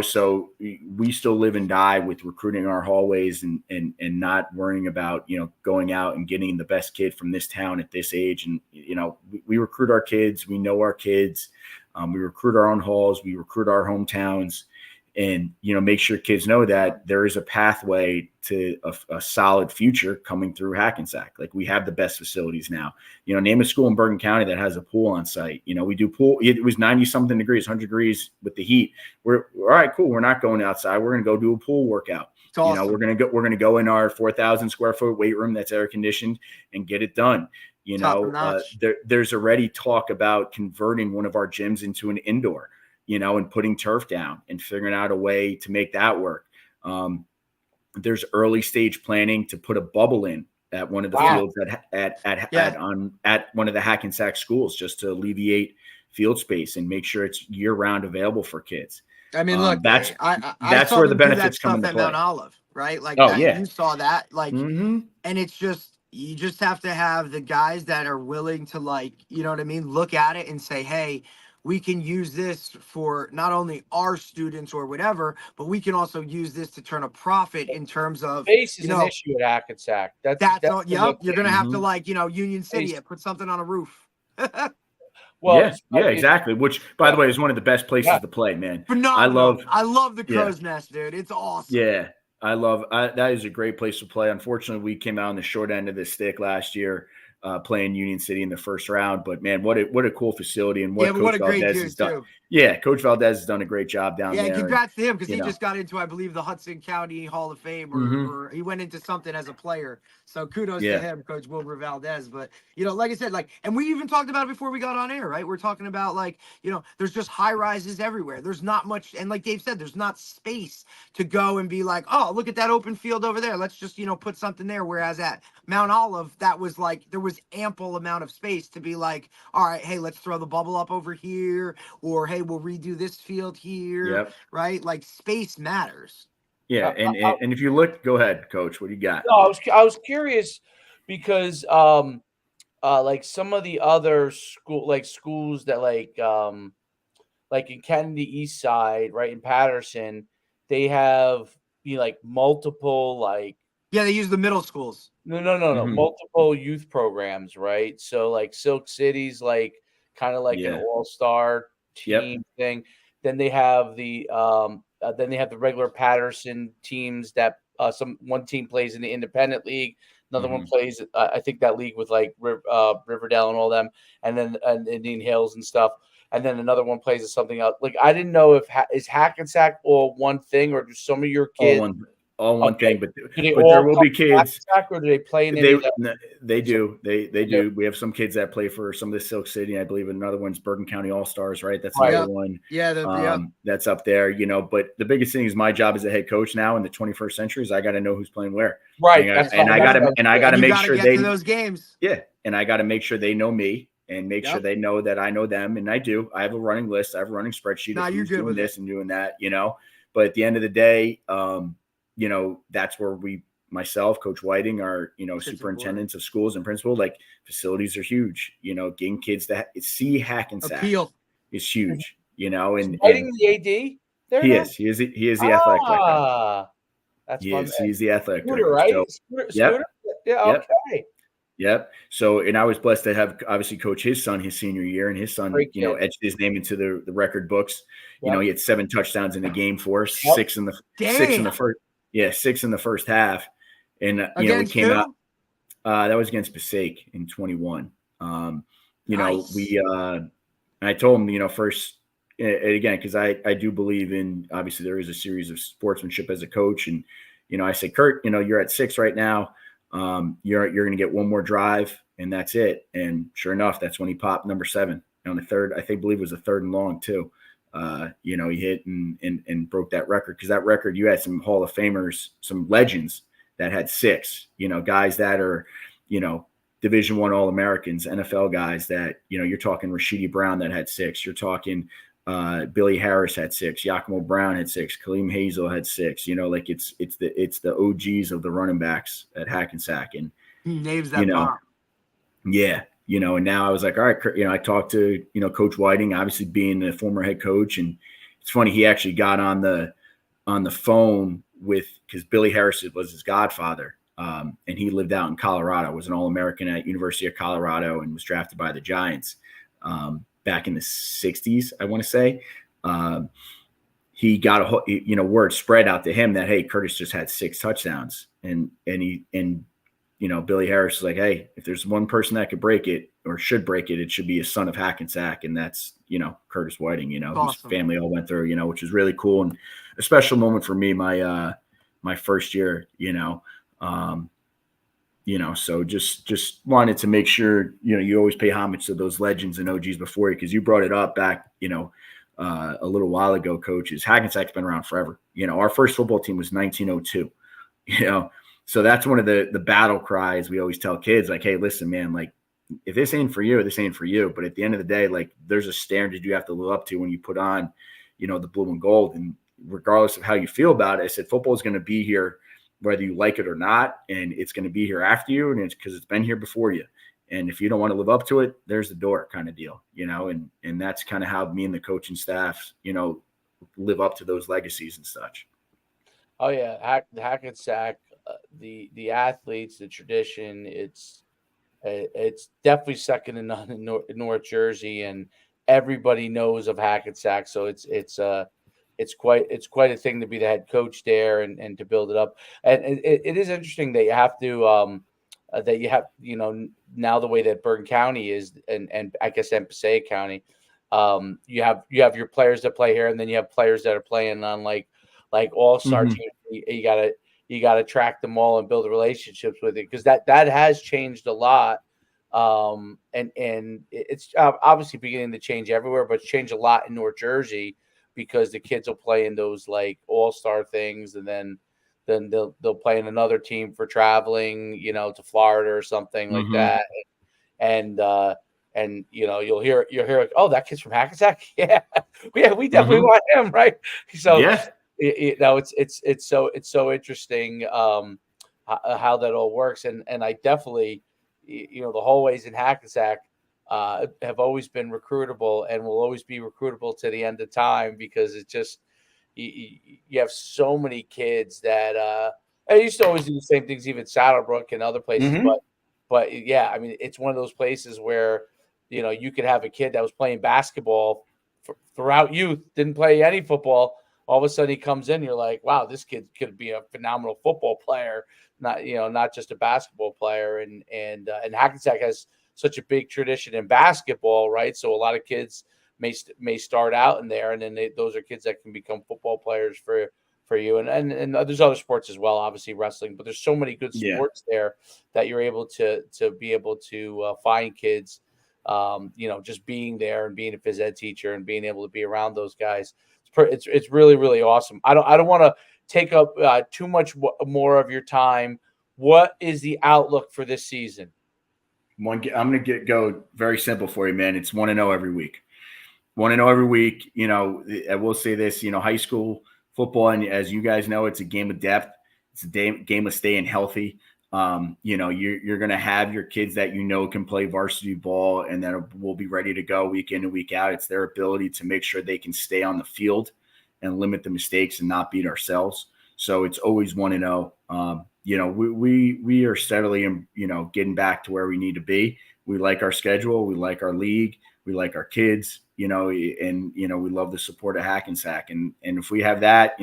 So we still live and die with recruiting our hallways and not worrying about, going out and getting the best kid from this town at this age. And, we recruit our kids, we know our kids, we recruit our own halls, we recruit our hometowns, and, make sure kids know that there is a pathway to a solid future coming through Hackensack. Like, we have the best facilities now. Name a school in Bergen County that has a pool on site. We do pool. It was 90 something degrees, 100 degrees with the heat. We're all right, cool. We're not going outside. We're going to go do a pool workout. It's awesome. We're going to go in our 4,000 square foot weight room that's air conditioned and get it done. There's already talk about converting one of our gyms into an indoor, and putting turf down and figuring out a way to make that work. There's early stage planning to put a bubble in at one of the fields at one of the Hackensack schools, just to alleviate field space and make sure it's year round available for kids. I mean, look, that's saw where the them do benefits that come into stuff play. at Mount Olive, right? Like, you saw that, like, Mm-hmm. and it's just, you just have to have the guys that are willing to, like, look at it and say, hey, we can use this for not only our students or whatever, but we can also use this to turn a profit in terms of space is an issue at Hackensack. That's all. Yep, you're gonna have to, like, Union City, put something on a roof. Well, exactly. Which, by the way, is one of the best places to play, man. Phenomenal. I love the Crow's Nest, dude. It's awesome. Yeah, that is a great place to play. Unfortunately, we came out on the short end of the stick last year, playing Union City in the first round. But man, what a cool facility, and what Coach Valdez has done. Yeah, Coach Valdez has done a great job down there. Yeah, congrats to him, because he just got into, I believe, the Hudson County Hall of Fame, or he went into something as a player. So kudos to him, Coach Wilbur Valdez. But, like I said, like, and we even talked about it before we got on air, right? We're talking about, like, there's just high rises everywhere. There's not much, and like Dave said, there's not space to go and be like, oh, look at that open field over there. Let's just, put something there. Whereas at Mount Olive, that was like, there was ample amount of space to be like, all right, hey, let's throw the bubble up over here, or hey, we'll redo this field here, right? Like, space matters. Yeah, and if you look, go ahead, Coach. What do you got? No, I was curious because like some of the other schools that like in Kennedy East Side, right, in Patterson, they have like multiple they use the middle schools. No, multiple youth programs, right? So like Silk City's like kind of like an all-star team thing. Then they have the regular Patterson teams that one team plays in the independent league, another one plays I think that league with like Riverdale and all them, and then Indian Hills and stuff, and then another one plays with something else. Like, I didn't know if is Hackensack all one thing, or do some of your kids all one thing, but there will be kids. Or do they play in They do. They do. We have some kids that play for some of the Silk City. I believe another one's Bergen County All Stars, right? That's another one. Yeah, that's up there. But the biggest thing is my job as a head coach now in the 21st century is I got to know who's playing where. Right. And I got to make sure they to those games. Yeah, and I got to make sure they know me and make sure they know that I know them, and I do. I have a running list. I have a running spreadsheet of who's doing this and doing that. But at the end of the day, that's where we myself, Coach Whiting, our, superintendents of schools and principal, like facilities are huge, getting kids to see Hackensack is huge, and Whiting the AD there he now? is, he is the athletic director. That's He fun. is, he's the athletic Scooter, director. right? So, Scooter? Yeah, Yep. okay. Yep. So, and I was blessed to have obviously coach his son his senior year, and his son, etched his name into the record books. Yep. He had 7 touchdowns in the game for us, Yep. 6 in the first half. And we came out. That was against Passaic in 21. Nice. And I told him, first, and again, because I do believe in, obviously there is a series of sportsmanship as a coach, and I say, Kurt, you're at 6 right now. You're going to get one more drive, and that's it. And sure enough, that's when he popped number 7 on the third. I believe it was a 3rd and long too. He hit and broke that record, because that record, you had some Hall of Famers, some legends that had 6. Guys that are, Division I All-Americans, NFL guys that you're talking Rashidi Brown that had 6. You're talking Billy Harris had 6. Yakimo Brown had 6. Kaleem Hazel had 6. It's the OGs of the running backs at Hackensack, and names that bomb. Yeah, and now I was like, all right, I talked to Coach Whiting, obviously being a former head coach, and it's funny, he actually got on the phone because Billy Harris was his godfather, and he lived out in Colorado, was an All-American at University of Colorado, and was drafted by the Giants. Back in the 60s, I want to say. He got a word spread out to him that, hey, Curtis just had 6 touchdowns, and Billy Harris is like, hey, if there's one person that could break it or should break it, it should be a son of Hackensack, and that's Curtis Whiting, awesome. Whose family all went through, which was really cool and a special moment for me. My first year, so just wanted to make sure, you always pay homage to those legends and OGs before you, because you brought it up back, a little while ago, coaches. Hackensack's been around forever. Our first football team was 1902, so that's one of the battle cries we always tell kids, like, hey, listen, man, like, if this ain't for you, this ain't for you. But at the end of the day, like, there's a standard you have to live up to when you put on, the blue and gold. And regardless of how you feel about it, I said, football is going to be here whether you like it or not, and it's going to be here after you, and it's because it's been here before you. And if you don't want to live up to it, there's the door, kind of deal, and that's kind of how me and the coaching staff, live up to those legacies and such. Oh yeah, Hackensack, the athletes, the tradition, it's definitely second to none in North Jersey, and everybody knows of Hackensack, so it's quite a thing to be the head coach there and to build it up. And it is interesting that you have to now the way that Bergen County is, and I guess Passaic County, you have your players that play here, and then you have players that are playing on like all-star teams. You gotta track them all and build relationships with it, because that has changed a lot. And it's obviously beginning to change everywhere, but it's changed a lot in North Jersey, because the kids will play in those like all-star things, and then they'll play in another team for traveling, to Florida or something like that. And you'll hear like, oh, that kid's from Hackensack. Yeah, we definitely want him, right? So yeah. It's so interesting how that all works, and I definitely, the hallways in Hackensack have always been recruitable and will always be recruitable to the end of time, because it's just you have so many kids that I used to always do the same things, even Saddlebrook and other places, but yeah, I mean, it's one of those places where you could have a kid that was playing basketball throughout youth, didn't play any football. All of a sudden he comes in, you're like, wow, this kid could be a phenomenal football player, not just a basketball player. And Hackensack has such a big tradition in basketball, right? So a lot of kids may start out in there, and then those are kids that can become football players for you. And there's other sports as well, obviously wrestling, but there's so many good sports there that you're able to be able to find kids, just being there and being a phys ed teacher and being able to be around those guys. It's really, really awesome. I don't want to take up too much more of your time. What is the outlook for this season? I'm going to go very simple for you, man. It's 1-0 every week. 1-0 every week. I will say this, high school football, and as you guys know, it's a game of depth. It's a game of staying healthy. You're going to have your kids that can play varsity ball and that will be ready to go week in and week out. It's their ability to make sure they can stay on the field and limit the mistakes and not beat ourselves. So it's always 1-0. We are steadily, getting back to where we need to be. We like our schedule. We like our league. We like our kids, we love the support of Hackensack. And if we have that,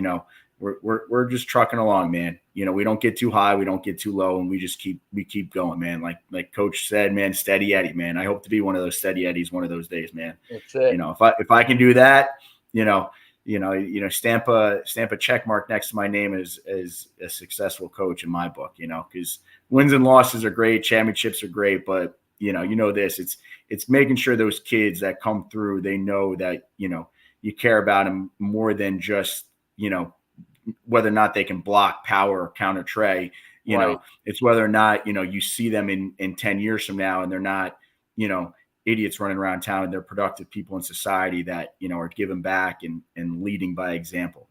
we're just trucking along, man. We don't get too high. We don't get too low. And we keep going, man. Like Coach said, man, steady Eddie, man. I hope to be one of those steady Eddies one of those days, man. That's it. If I can do that, stamp a check mark next to my name as a successful coach in my book, because wins and losses are great. Championships are great, but this, it's making sure those kids that come through, they know that, you care about them more than just, whether or not they can block, power, or counter Trey, Right. It's whether or not, you see them in 10 years from now and they're not, idiots running around town, and they're productive people in society that, are giving back and leading by example,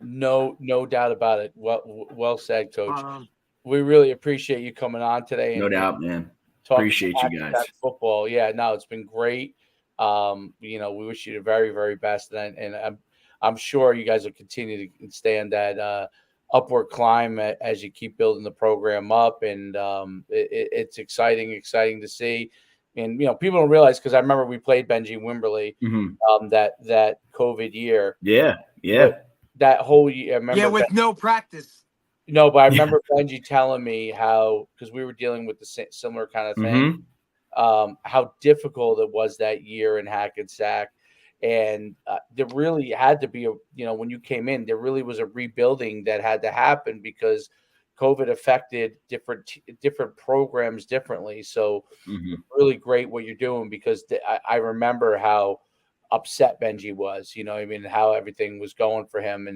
No doubt about it. Well said, Coach. We really appreciate you coming on today. No doubt, man. Appreciate you guys. Football. Yeah, no, it's been great. We wish you the very, very best. And I'm sure you guys will continue to stay on that upward climb as you keep building the program up. And it's exciting to see. And, people don't realize, because I remember we played Benji Wimberley that COVID year. Yeah. But that whole year, I remember with no practice. No, but I remember Benji telling me how, because we were dealing with the similar kind of thing, how difficult it was that year in Hackensack. And there really had to be when you came in, there really was a rebuilding that had to happen because COVID affected different programs differently. So it's really great what you're doing, because I remember how upset Benji was, how everything was going for him.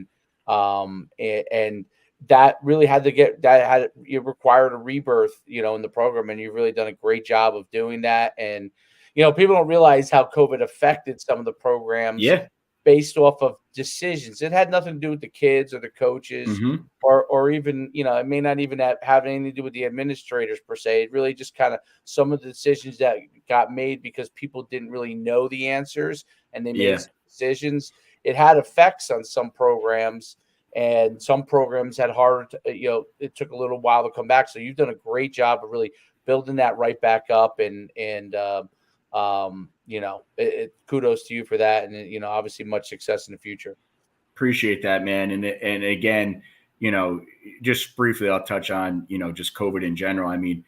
And that really it required a rebirth, in the program. And you've really done a great job of doing that. And, people don't realize how COVID affected some of the programs based off of decisions. It had nothing to do with the kids or the coaches or even, it may not even have anything to do with the administrators per se. It really just kind of some of the decisions that got made because people didn't really know the answers and they made some decisions. It had effects on some programs. And some programs had harder to, it took a little while to come back. So you've done a great job of really building that right back up. And kudos to you for that. And, obviously much success in the future. Appreciate that, man. And again, just briefly, I'll touch on, just COVID in general. I mean,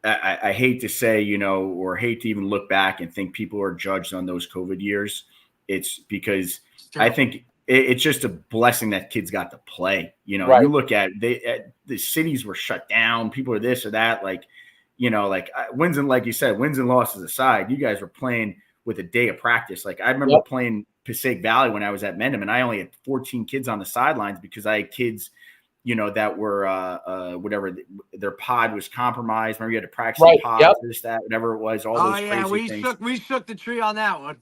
I hate to say, or hate to even look back and think people are judged on those COVID years. It's because I think it's just a blessing that kids got to play. You look at the cities were shut down. People are this or that. Wins and, like you said, wins and losses aside, you guys were playing with a day of practice. Like I remember playing Passaic Valley when I was at Mendham, and I only had 14 kids on the sidelines because I had kids, that were whatever their pod was compromised. Remember you had to practice the pod, this, that, whatever it was. All those crazy things. We shook the tree on that one.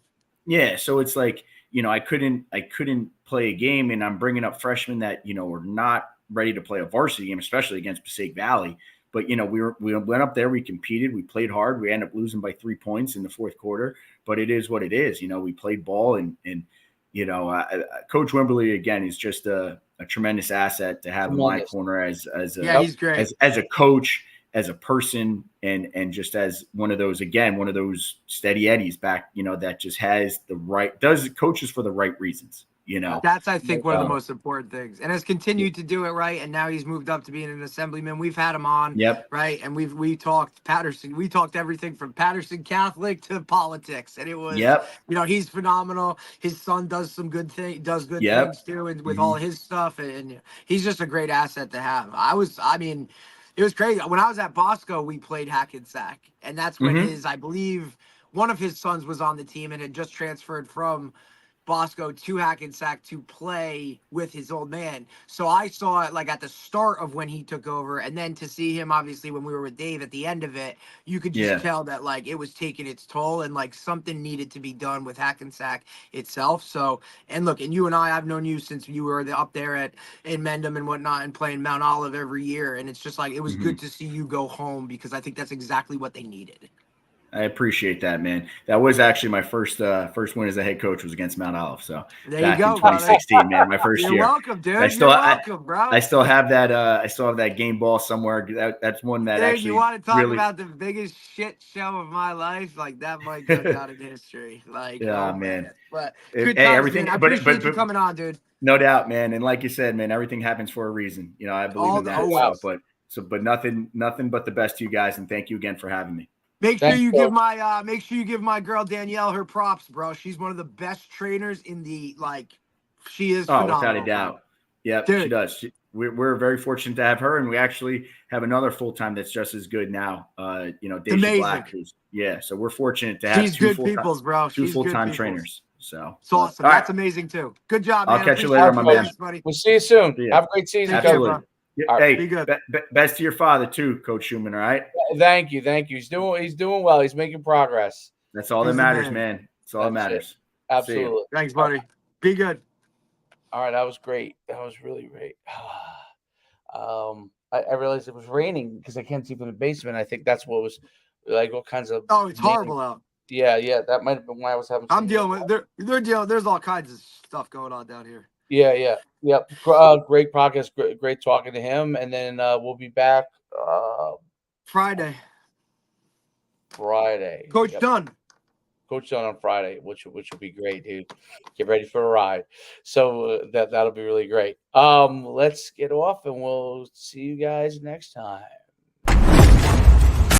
Yeah, so it's like, I couldn't play a game, and I'm bringing up freshmen that were not ready to play a varsity game, especially against Passaic Valley. But we went up there, we competed, we played hard, we ended up losing by 3 points in the fourth quarter. But it is what it is. We played ball, and Coach Wimberley again is just a tremendous asset to have in my corner as he's great as a coach, as a person, and just as one of those steady Eddies back, that just has does coaches for the right reasons. That's, I think, one of the most important things, and has continued to do it right. And now he's moved up to being an assemblyman. We've had him on, right, and we talked Patterson. We talked everything from Patterson Catholic to politics, and it was, he's phenomenal. His son does some good things, things too, and with all his stuff, and he's just a great asset to have. It was crazy. When I was at Bosco, we played Hackensack, and that's when I believe one of his sons was on the team and had just transferred from Bosco to Hackensack to play with his old man. So I saw it like at the start of when he took over, and then to see him obviously when we were with Dave at the end of it, you could just tell that like it was taking its toll and like something needed to be done with Hackensack itself. So, and look, and you and I've known you since you were up there in Mendham and whatnot and playing Mount Olive every year. And it's just like, it was good to see you go home because I think that's exactly what they needed. I appreciate that, man. That was actually my first win as a head coach was against Mount Olive. So there back you go, in 2016, man, my first You're year. welcome, dude. You're welcome, bro. I still have that. I still have that game ball somewhere. That's one that dude, actually. You want to talk really... about the biggest shit show of my life? Like that might go down in history. Like, yeah, oh, man. But good hey, times, everything. Man. I appreciate you coming on, dude. No doubt, man. And like you said, man, everything happens for a reason. You know, I believe in that. But nothing but the best to you guys, and thank you again for having me. Make sure you give my girl Danielle her props, bro. She's one of the best trainers in the she is phenomenal. Without a doubt. Yep, she does. We're very fortunate to have her, and we actually have another full-time that's just as good now. Daisha Black, so we're fortunate to have two full-time trainers. So it's awesome. That's amazing too. Good job, man. I'll catch you later, my man. Buddy. We'll see you soon. Have a great season. Absolutely. Hey, be good. Best to your father too, Coach Schuman. All right. Thank you. He's doing well. He's making progress. That's all that matters, man. That's all that matters. Absolutely. Thanks, buddy. Be good. All right, that was great. That was really great. I realized it was raining because I can't sleep in the basement. I think that's what was like all kinds of. Oh, it's horrible out. Yeah. That might have been why I was having. I'm dealing with. They're dealing. There's all kinds of stuff going on down here. Yeah. Great podcast. Great talking to him, and then we'll be back Friday. Coach Dunn on Friday, which will be great, dude. Get ready for a ride. So that'll be really great. Let's get off, and we'll see you guys next time.